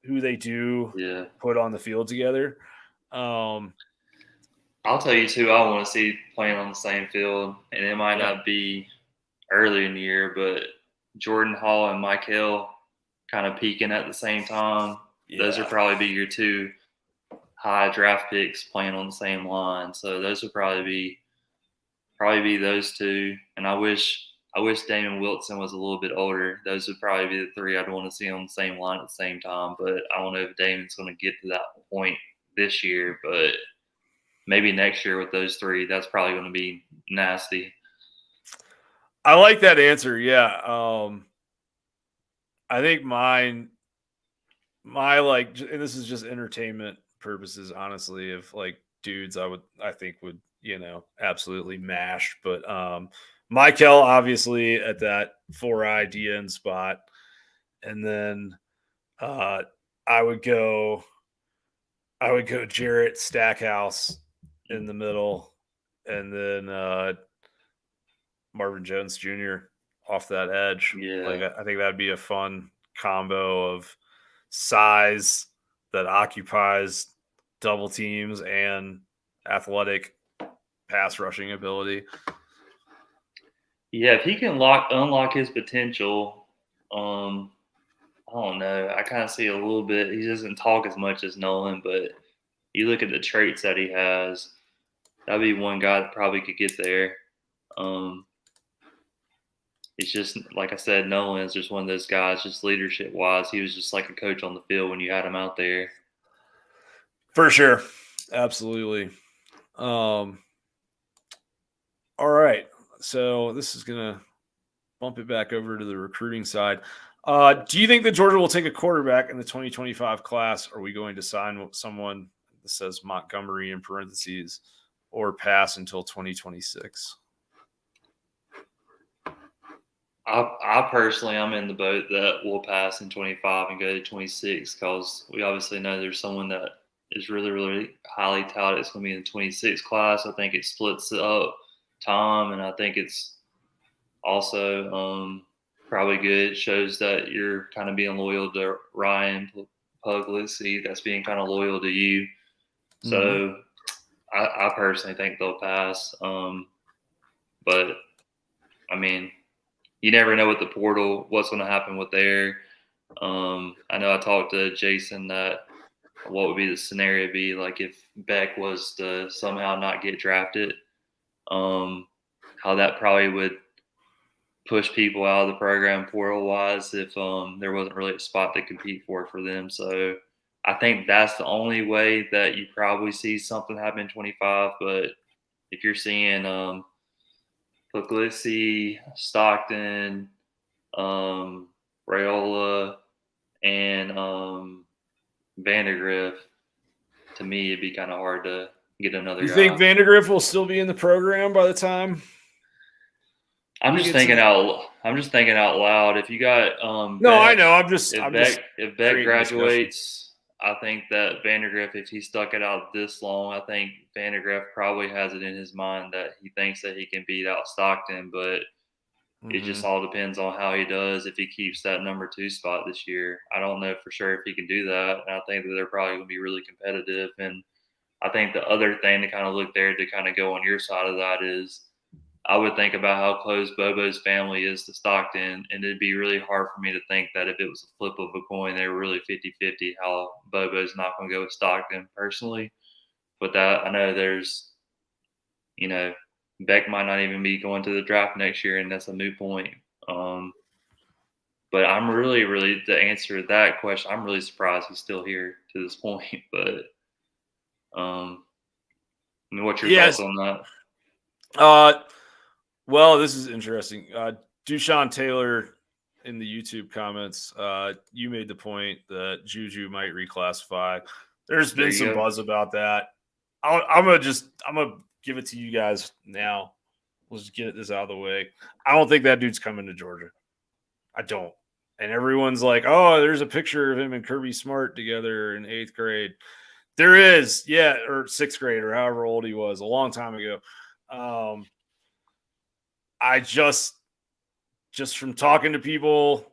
do put on the field together. I'll tell you too, I want to see playing on the same field, and it might not be early in the year, but Jordan Hall and Mike Hill kind of peaking at the same time. Yeah. Those would probably be your two high draft picks playing on the same line. So those would probably be those two. And I wish Damon Wilson was a little bit older. Those would probably be the three I'd want to see on the same line at the same time. But I don't know if Damon's going to get to that point this year, but maybe next year with those three, that's probably going to be nasty. I like that answer. Yeah. I think my like, and this is just entertainment purposes, honestly, of like dudes I think would, absolutely mash. But Michael obviously at that 4-eye DN spot. And then I would go Jarrett Stackhouse in the middle, and then Marvin Jones Jr. off that edge. Yeah. Like I think that'd be a fun combo of size that occupies double teams and athletic pass rushing ability. Yeah, if he can unlock his potential, I don't know. I kind of see a little bit. He doesn't talk as much as Nolan, but you look at the traits that he has, that'd be one guy that probably could get there. It's just, like I said, Nolan is just one of those guys, just leadership-wise. He was just like a coach on the field when you had him out there. For sure. Absolutely. All right. So this is going to bump it back over to the recruiting side. Do you think that Georgia will take a quarterback in the 2025 class? Are we going to sign someone that says Montgomery in parentheses or pass until 2026? I personally, I'm in the boat that will pass in 25 and go to 26, because we obviously know there's someone that is really, really highly touted. It's going to be in the 26 class. I think it splits up Tom, and I think it's also probably good. It shows that you're kind of being loyal to Ryan Puglisi. That's being kind of loyal to you. So I personally think they'll pass. But, I mean, you never know with the portal what's going to happen with there. I know I talked to Jason that what would be the scenario be like if Beck was to somehow not get drafted, how that probably would push people out of the program portal-wise if there wasn't really a spot to compete for them. So I think that's the only way that you probably see something happen in 25. But if you're seeing Puglisi, Stockton, Raiola, and Vandegrift, to me, it'd be kind of hard to get another guy. You think Vandegrift will still be in the program by the time? I'm just thinking out loud. If you got no, Beck, I know. If Beck graduates, I think that Vandegrift, if he stuck it out this long, I think Vandegrift probably has it in his mind that he thinks that he can beat out Stockton. But It just all depends on how he does if he keeps that number 2 spot this year. I don't know for sure if he can do that, and I think that they're probably going to be really competitive. And I think the other thing to kind of look there to kind of go on your side of that is I would think about how close Bobo's family is to Stockton, and it'd be really hard for me to think that if it was a flip of a coin, they were really 50-50, how Bobo's not going to go with Stockton personally. But that I know there's, Beck might not even be going to the draft next year, and that's a moot point. But I'm really, really, to answer that question, I'm really surprised he's still here to this point. But what's your thoughts on that? Well, this is interesting. Dushan Taylor in the YouTube comments, you made the point that Juju might reclassify. There's been some buzz about that. I'm gonna give it to you guys now. Let's just get this out of the way. I don't think that dude's coming to Georgia. I don't. And everyone's like, oh, there's a picture of him and Kirby Smart together in 8th grade. There is, yeah, or 6th grade or however old he was a long time ago. I just from talking to people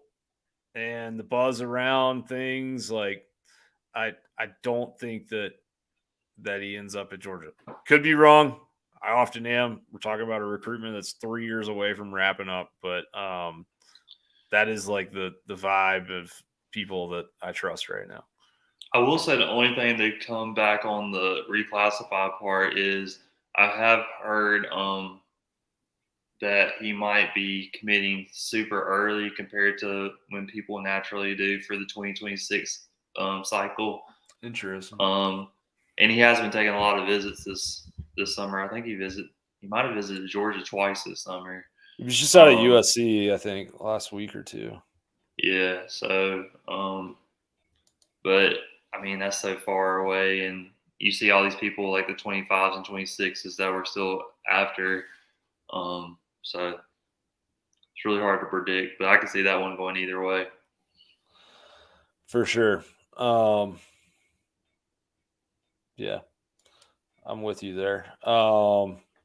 and the buzz around things, like I don't think that he ends up at Georgia. Could be wrong. I often am. We're talking about a recruitment that's 3 years away from wrapping up, but that is like the vibe of people that I trust right now. I will say the only thing to come back on the reclassify part is I have heard that he might be committing super early compared to when people naturally do for the 2026 cycle. Interesting. And he has been taking a lot of visits this summer. I think he might have visited Georgia twice this summer. He was just out of USC, I think, last week or two. Yeah. So, but I mean, that's so far away, and you see all these people like the 25s and 26s that we're still after. So it's really hard to predict, but I can see that one going either way. For sure. Yeah, I'm with you there.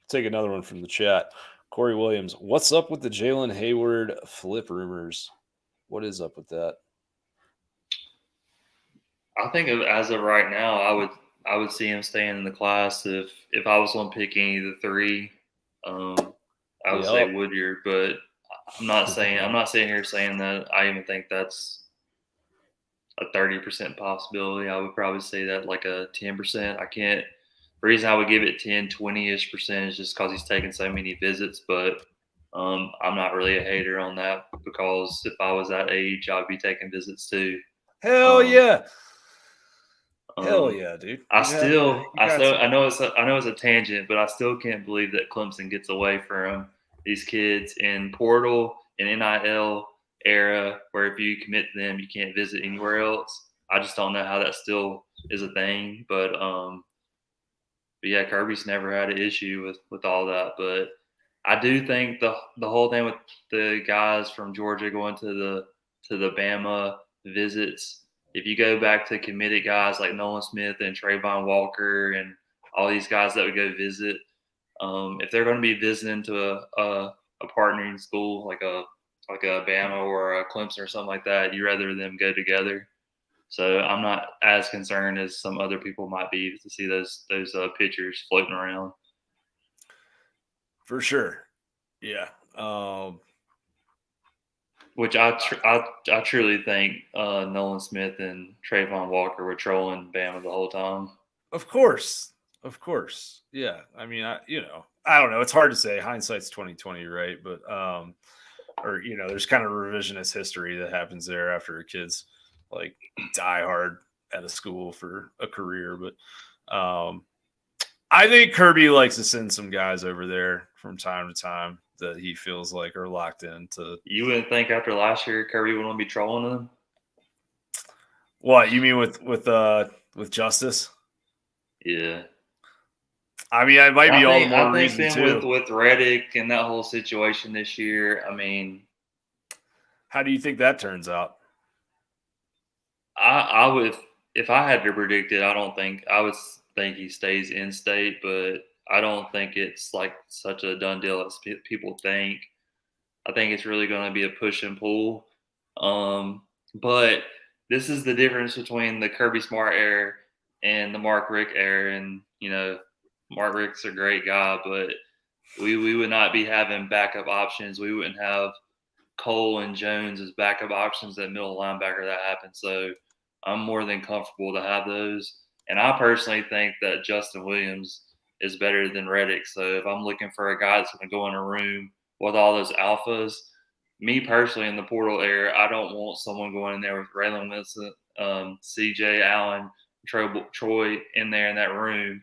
Take another one from the chat. Corey Williams, what's up with the Jalen Hayward flip rumors? What is up with that? I think as of right now, I would see him staying in the class if I was going to pick any of the three. I would say Woodyard, but I'm not sitting here saying that I even think that's a 30% possibility. I would probably say that like a 10%. The reason I would give it 10, 20-ish percent is just because he's taking so many visits, but I'm not really a hater on that because if I was that age, I'd be taking visits too. Hell yeah. Hell yeah, dude. I know it's a tangent, but I still can't believe that Clemson gets away from these kids in portal and NIL era where if you commit to them, you can't visit anywhere else. I just don't know how that still is a thing, but yeah, Kirby's never had an issue with all that. But I do think the whole thing with the guys from Georgia going to the Bama visits, if you go back to committed guys like Nolan Smith and Trayvon Walker and all these guys that would go visit, if they're going to be visiting to a partnering school like a Bama or a Clemson or something like that, you rather them go together. So I'm not as concerned as some other people might be to see those pictures floating around. For sure, yeah. Which I truly think Nolan Smith and Trayvon Walker were trolling Bama the whole time. Of course, yeah. I mean, I don't know. It's hard to say. Hindsight's 2020, right? But there's kind of revisionist history that happens there after a kid's like die hard at a school for a career. But I think Kirby likes to send some guys over there from time to time that he feels like are locked into. You wouldn't think after last year Kirby wouldn't be trolling them? What you mean with Justice? Yeah. I mean, it might be all the more reason too. With Reddick and that whole situation this year, I mean, how do you think that turns out? I would, if I had to predict it, I would think he stays in state, but I don't think it's like such a done deal as people think. I think it's really going to be a push and pull. But this is the difference between the Kirby Smart era and the Mark Richt era. And, Mark Richt's a great guy, but we would not be having backup options. We wouldn't have Cole and Jones as backup options at middle linebacker that happened. So I'm more than comfortable to have those. And I personally think that Justin Williams is better than Reddick. So if I'm looking for a guy that's going to go in a room with all those alphas, me personally in the portal era, I don't want someone going in there with Raylan Vincent, CJ Allen, Troy in there in that room,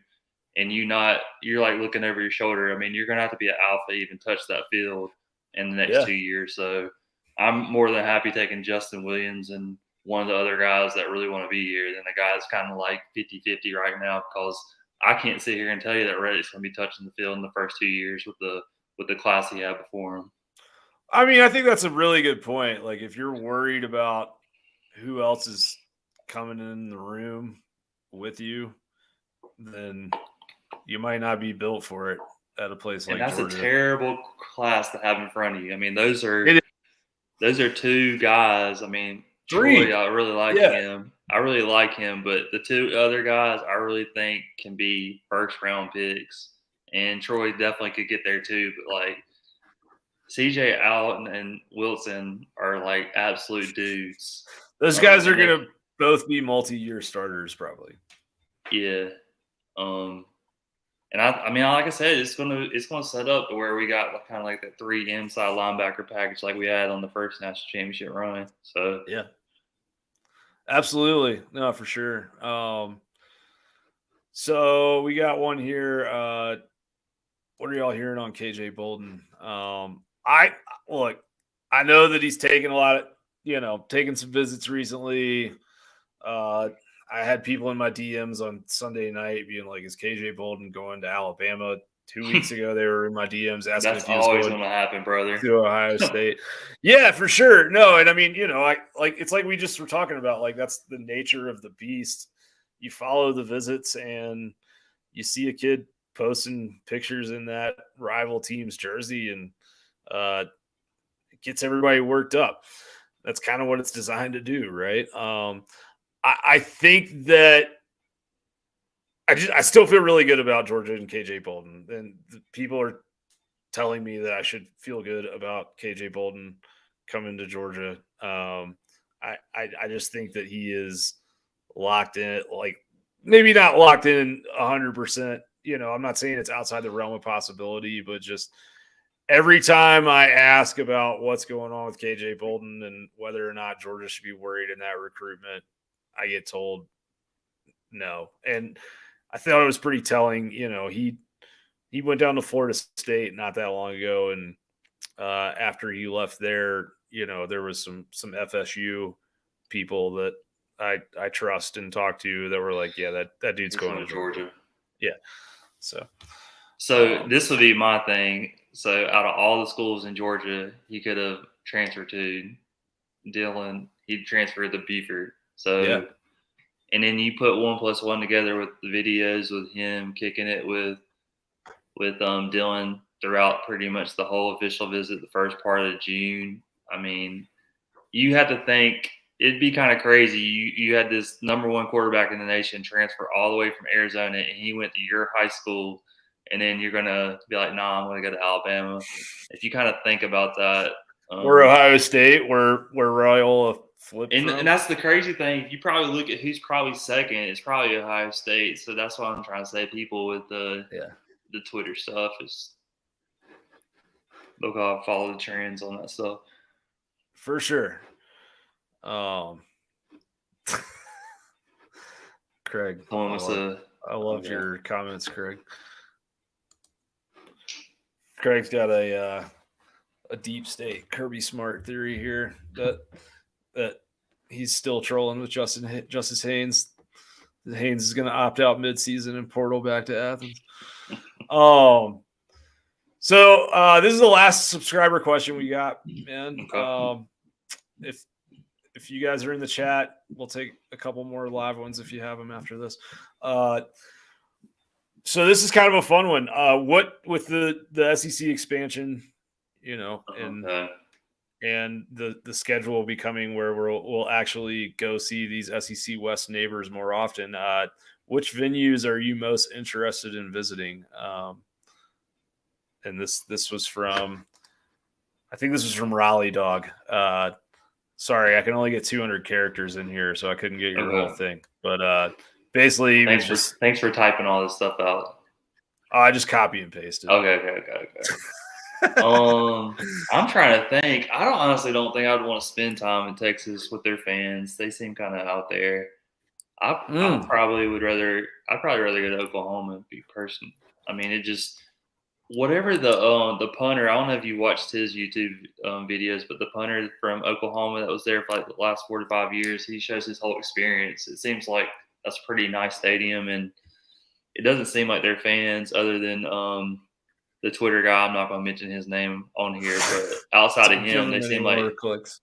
and you're like looking over your shoulder. I mean, you're gonna have to be an alpha to even touch that field in the next 2 years. So I'm more than happy taking Justin Williams and one of the other guys that really want to be here than a guy that's kind of like 50-50 right now, because I can't sit here and tell you that Reddick's going to be touching the field in the first 2 years with the class he had before him. I mean, I think that's a really good point. Like, if you're worried about who else is coming in the room with you, then you might not be built for it at a place like Georgia. And that's a terrible class to have in front of you. I mean, those are two guys. I mean, Troy, I really like him. I really like him, but the two other guys I really think can be first-round picks. And Troy definitely could get there too, but like CJ Allen and Wilson are like absolute dudes. Those guys are going to both be multi-year starters probably. Yeah. And I mean, like I said, it's gonna set up to where we got kind of like that 3 inside linebacker package like we had on the first national championship run. So yeah, absolutely, no, for sure. So we got one here. What are y'all hearing on KJ Bolden? I know that he's taken a lot of, taken some visits recently. I had people in my DMs on Sunday night being like, is KJ Bolden going to Alabama? 2 weeks ago, they were in my DMs asking that's if he was always going to happen, brother. To Ohio State. Yeah, for sure. No, and I mean, it's like we just were talking about, like, that's the nature of the beast. You follow the visits and you see a kid posting pictures in that rival team's jersey, and it gets everybody worked up. That's kind of what it's designed to do, right? I think that I still feel really good about Georgia and KJ Bolden, and people are telling me that I should feel good about KJ Bolden coming to Georgia. I just think that he is locked in, like maybe not locked in 100%. I'm not saying it's outside the realm of possibility, but just every time I ask about what's going on with KJ Bolden and whether or not Georgia should be worried in that recruitment, I get told no. And I thought it was pretty telling. He went down to Florida State not that long ago, and after he left there, there was some FSU people that I trust and talk to that were like, yeah, that dude's going to Georgia. Yeah. So this would be my thing. So out of all the schools in Georgia, he could have transferred to Dylan. He transferred to Beaufort. So, yeah. And then you put 1+1 together with the videos with him kicking it with Dylan throughout pretty much the whole official visit, the first part of June. I mean, you have to think it'd be kind of crazy. You had this #1 quarterback in the nation transfer all the way from Arizona, and he went to your high school, and then you're gonna be like, "Nah, I'm gonna go to Alabama." If you kind of think about that, we're Ohio State, where Raiola flipped from. And that's the crazy thing. If you probably look at who's probably second, it's probably Ohio State. So that's what I'm trying to say. People with the Twitter stuff is they'll gotta follow the trends on that stuff. For sure. Craig, I loved your comments, Craig. Craig's got a deep state Kirby Smart theory here that he's still trolling with Justice Haynes. Haynes is going to opt out midseason and portal back to Athens. So this is the last subscriber question we got, man. Okay. If you guys are in the chat, we'll take a couple more live ones if you have them after this. So this is kind of a fun one. What with the SEC expansion, Okay. and the schedule will be coming where we'll actually go see these SEC West neighbors more often. Which venues are you most interested in visiting? And this was from, I think this was from Raleigh Dog. Sorry, I can only get 200 characters in here, so I couldn't get your whole Okay. thing. But basically, he was just Thanks for typing all this stuff out. I just copy and pasted. Okay. I'm trying to think. I honestly don't think I'd want to spend time in Texas with their fans. They seem kind of out there. I probably would rather. I'd probably rather go to Oklahoma and be person. I mean, it just whatever the punter. I don't know if you watched his YouTube videos, but the punter from Oklahoma that was there for like the last 4 to 5 years, he shows his whole experience. It seems like that's a pretty nice stadium, and it doesn't seem like they're fans other than the Twitter guy. I'm not going to mention his name on here, but outside of him, they seem like. Clicks.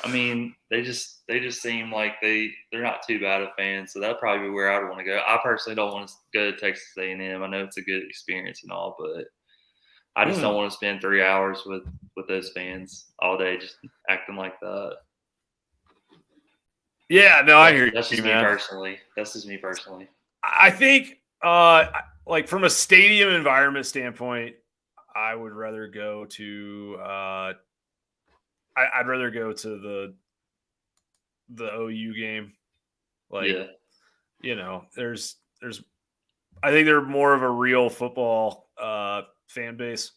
I mean, they just seem like they're not too bad of fans, so that'd probably be where I'd want to go. I personally don't want to go to Texas A&M. I know it's a good experience and all, but I just don't want to spend 3 hours with those fans all day just acting like that. Yeah, no, I hear you. That's just me personally. I think, like from a stadium environment standpoint, I would rather go to. I'd rather go to the OU game. Like, there's. I think they're more of a real football fan base.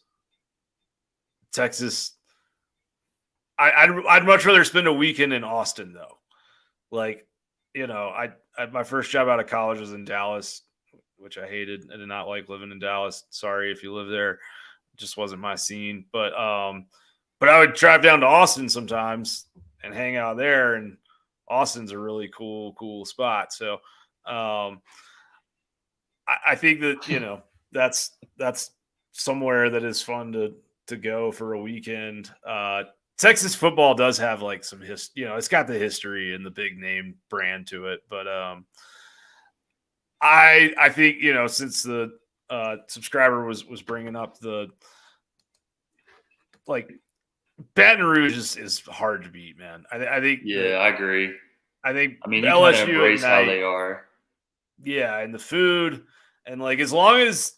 Texas. I'd much rather spend a weekend in Austin though. Like, I my first job out of college was in Dallas, which I hated. I did not like living in Dallas. Sorry if you live there. It just wasn't my scene. But I would drive down to Austin sometimes and hang out there, and Austin's a really cool spot. So I think that, that's somewhere that is fun to go for a weekend. Texas football does have like some it's got the history and the big name brand to it. But I think, since the subscriber was bringing up the, like, Baton Rouge is hard to beat, man. I think. Yeah, I agree. I think. I mean, you kind of embrace how they are. Yeah, and the food, and like as long as,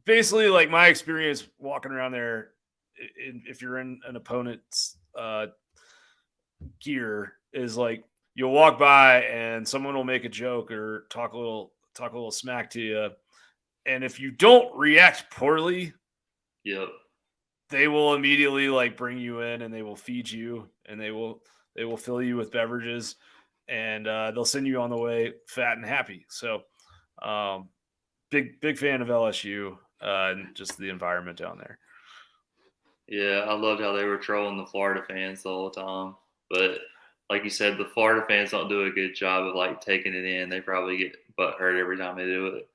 basically, like my experience walking around there, if you're in an opponent's gear, is like you'll walk by and someone will make a joke or talk a little smack to you, and if you don't react poorly, they will immediately like bring you in and they will feed you and they will fill you with beverages, and they'll send you on the way fat and happy. So big fan of LSU and just the environment down there. Yeah, I loved how they were trolling the Florida fans the whole time. But like you said, the Florida fans don't do a good job of like taking it in. They probably get butt hurt every time they do it.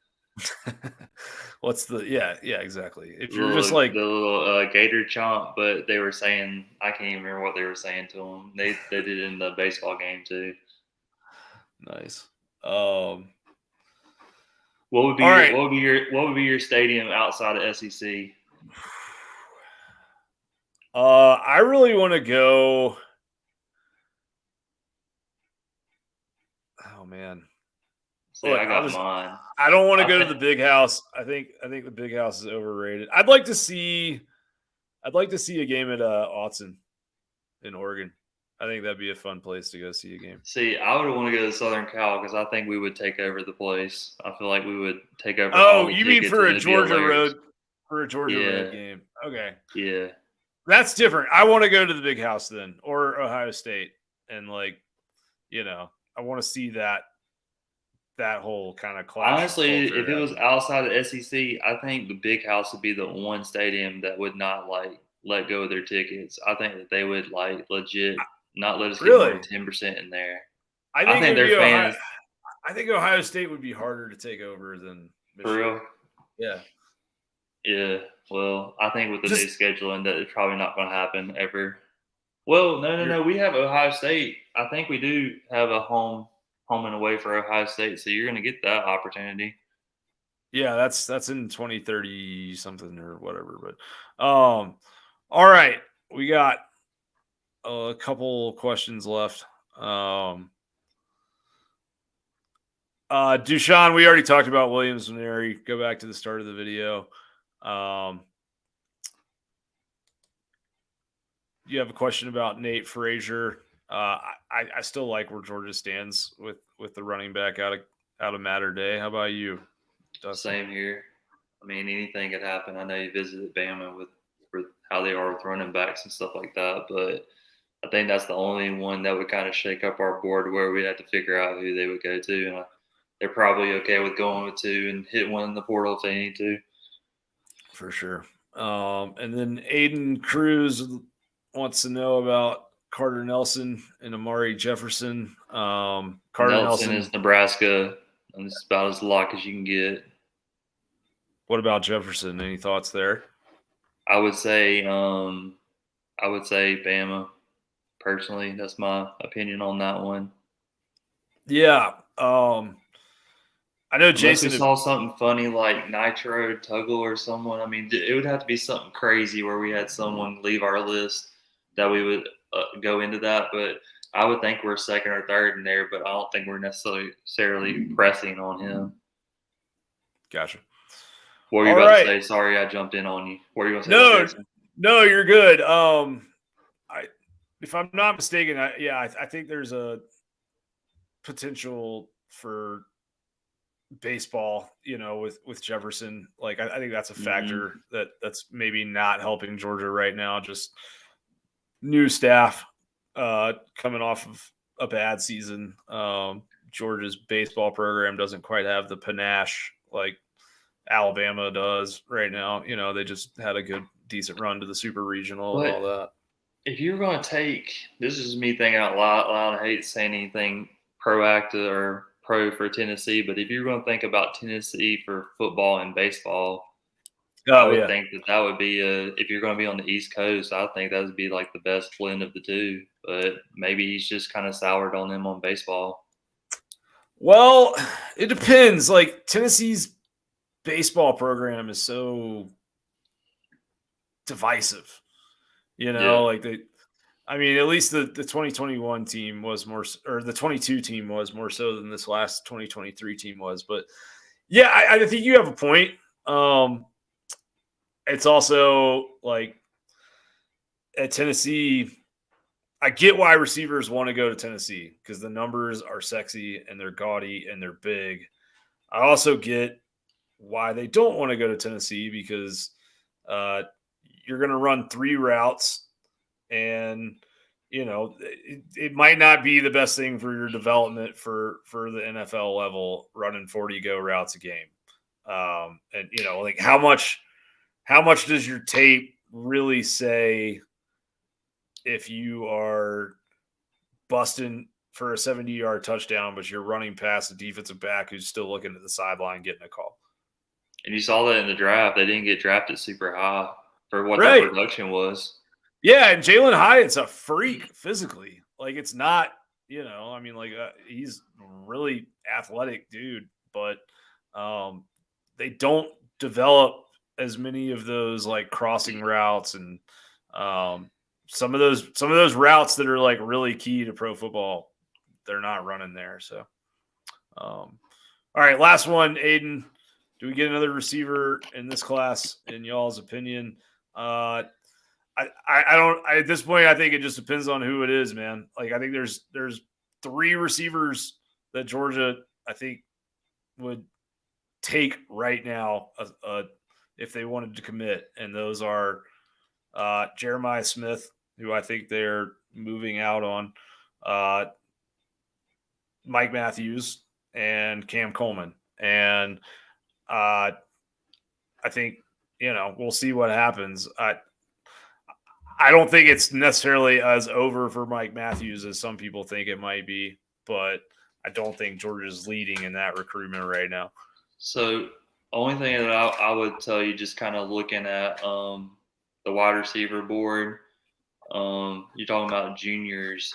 What's the exactly. If you're just like the little Gator chomp, but they were saying, I can't even remember what they were saying to them. They did it in the baseball game too. Nice. What would be your stadium outside of SEC? I really want to go. Oh man. Look, I got mine. I don't want to go to the Big House. I think the Big House is overrated. I'd like to see a game at Autzen in Oregon. I think that'd be a fun place to go see a game. See, I would want to go to Southern Cal because I think we would take over the place. I feel like we would take over. Oh, you mean for a Georgia Road Road game? Okay. Yeah. That's different. I want to go to the Big House then, or Ohio State, and I want to see that whole kind of clash. Honestly, if it was outside of SEC, I think the Big House would be the one stadium that would not let go of their tickets. I think that they would legit not let us get more than 10% in there. I think their fans. I think Ohio State would be harder to take over than Michigan. For real? Yeah. Yeah. Well, I think with the new scheduling, that it's probably not going to happen ever. Well, no. We have Ohio State. I think we do have a home and away for Ohio State, so you're going to get that opportunity. Yeah, that's in 2030 something or whatever. But all All right. We got a couple questions left. Dushan, we already talked about Williams Neri. Go back to the start of the video. You have a question about Nate Frazier. I still like where Georgia stands with the running back out of Mater Day. How about you, Dustin? Same here. I mean, anything could happen. I know you visited Bama with how they are with running backs and stuff like that, but I think that's the only one that would kind of shake up our board where we'd have to figure out who they would go to. And they're probably okay with going with two and hit one in the portal if they need to. For sure. And then Aiden Cruz wants to know about Carter Nelson and Amari Jefferson. Carter Nelson is Nebraska, and it's about as lock as you can get. What about Jefferson? Any thoughts there? I would say Bama. Personally, that's my opinion on that one. Yeah. I know Jason saw something funny like Nitro Tuggle or someone. I mean, it would have to be something crazy where we had someone leave our list that we would go into that. But I would think we're second or third in there, but I don't think we're necessarily pressing on him. Gotcha. What were you about to say? Sorry, I jumped in on you. What were you going to say? No, you're good. If I'm not mistaken, I think there's a potential for baseball, with Jefferson. Like, I think that's a factor that's maybe not helping Georgia right now. Just new staff coming off of a bad season. Georgia's baseball program doesn't quite have the panache like Alabama does right now. They just had a decent run to the super regional and all that. If you're going to take, this is me thinking out loud, I hate saying anything proactive or pro for Tennessee, but if you're going to think about Tennessee for football and baseball, I would think that would be if you're going to be on the East Coast, I think that would be like the best blend of the two. But maybe he's just kind of soured on them on baseball. Well, it depends. Like, Tennessee's baseball program is so divisive. Like at least the 2021 team was more, or the 22 team was more so than this last 2023 team was. But yeah, I think you have a point. It's also like at Tennessee, I get why receivers want to go to Tennessee because the numbers are sexy and they're gaudy and they're big. I also get why they don't want to go to Tennessee because you're going to run 3 routes and, it might not be the best thing for your development for the NFL level, running 40 go routes a game. And, like how much does your tape really say if you are busting for a 70-yard touchdown, but you're running past a defensive back who's still looking at the sideline getting a call? And you saw that in the draft. They didn't get drafted super high for what that production was. Yeah, and Jalen Hyatt's a freak physically. Like, it's not, he's really athletic dude, but they don't develop as many of those like crossing routes and some of those routes that are like really key to pro football. They're not running there. So, all right, last one, Aiden. Do we get another receiver in this class, in y'all's opinion? I don't. At this point, I think it just depends on who it is, man. Like, I think there's 3 receivers that Georgia, I think, would take right now if they wanted to commit, and those are Jeremiah Smith, who I think they're moving out on, Mike Matthews, and Cam Coleman. And I think, we'll see what happens. I don't think it's necessarily as over for Mike Matthews as some people think it might be, but I don't think Georgia's leading in that recruitment right now. So, only thing that I would tell you, just kind of looking at the wide receiver board, you're talking about juniors.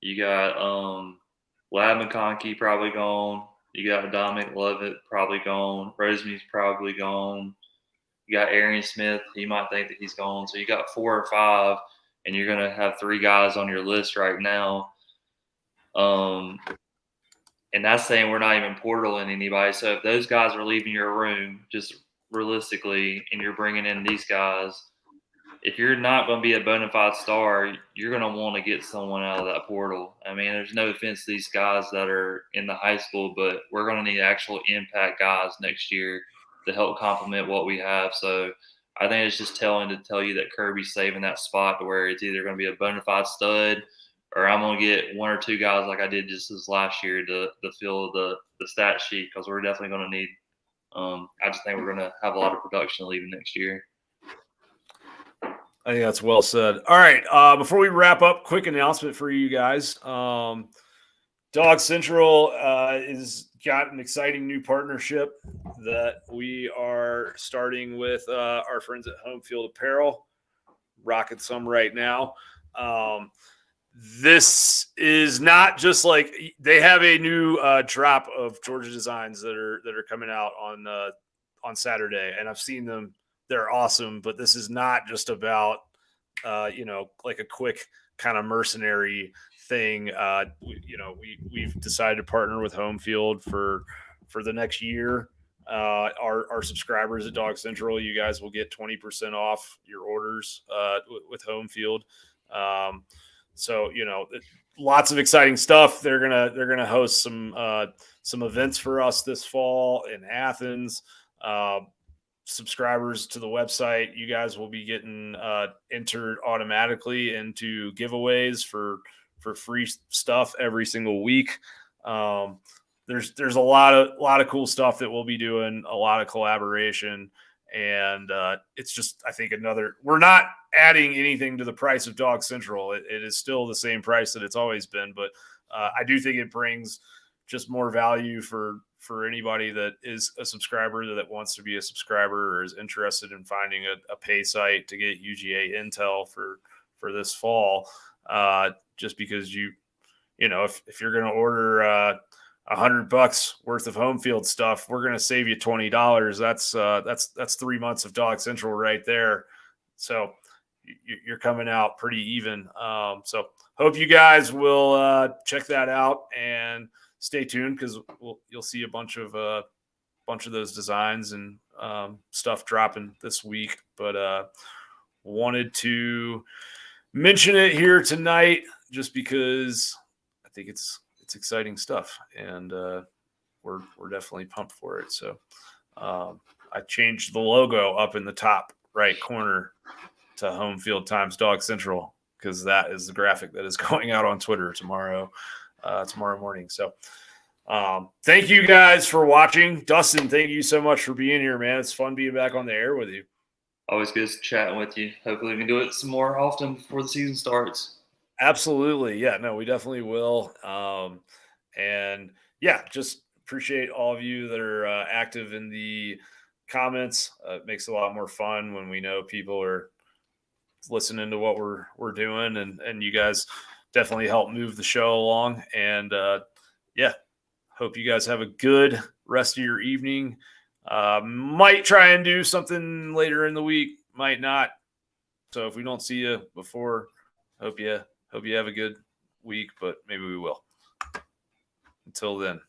You got Lad McConkey probably gone. You got Dominic Lovett probably gone. Rosemead's probably gone. You got Arian Smith. He might think that he's gone. So you got 4 or 5, and you're going to have 3 guys on your list right now. And that's saying we're not even portaling anybody. So if those guys are leaving your room, just realistically, and you're bringing in these guys, if you're not going to be a bona fide star, you're going to want to get someone out of that portal. I mean, there's no offense to these guys that are in the high school, but we're going to need actual impact guys next year to help complement what we have. So I think it's just telling to tell you that Kirby's saving that spot to where it's either going to be a bona fide stud, or I'm going to get 1 or 2 guys like I did just this last year to fill the stat sheet, because we're definitely going to need I just think we're going to have a lot of production leaving next year. I think that's well said. All right. Before we wrap up, quick announcement for you guys. DawgsCentral is got an exciting new partnership that we are starting with our friends at Home Field Apparel. Rocking some right now. This is not just like they have a new drop of Georgia designs that are coming out on Saturday, and I've seen them. They're awesome, but this is not just about like a quick kind of mercenary thing. We've decided to partner with Home Field for the next year. Our subscribers at DawgsCentral, you guys will get 20% off your orders with Home Field. So lots of exciting stuff. They're gonna host some events for us this fall in Athens. Subscribers to the website, you guys will be getting entered automatically into giveaways for free stuff every single week. There's a lot of cool stuff that we'll be doing, a lot of collaboration, and it's just, I think, we're not adding anything to the price of DawgsCentral. It is still the same price that it's always been, but I do think it brings just more value for anybody that is a subscriber that wants to be a subscriber or is interested in finding a pay site to get UGA intel for this fall. Just because if you're going to order $100 worth of Home Field stuff, we're going to save you $20. That's 3 months of DawgsCentral right there. So you're coming out pretty even. So hope you guys will check that out and stay tuned, because you'll see a bunch of those designs and stuff dropping this week. But wanted to mention it here tonight just because I think it's exciting stuff, and we're definitely pumped for it. So I changed the logo up in the top right corner to Home Field times DawgsCentral, because that is the graphic that is going out on Twitter tomorrow morning. So thank you guys for watching. Dustin, thank you so much for being here, man. It's fun being back on the air with you. Always good chatting with you. Hopefully we can do it some more often before the season starts. Absolutely. Yeah, no, we definitely will. And yeah, just appreciate all of you that are active in the comments. It makes it a lot more fun when we know people are listening to what we're doing, and you guys definitely help move the show along. And yeah, hope you guys have a good rest of your evening. Might try and do something later in the week, might not. So if we don't see you before, hope you have a good week, but maybe we will. Until then.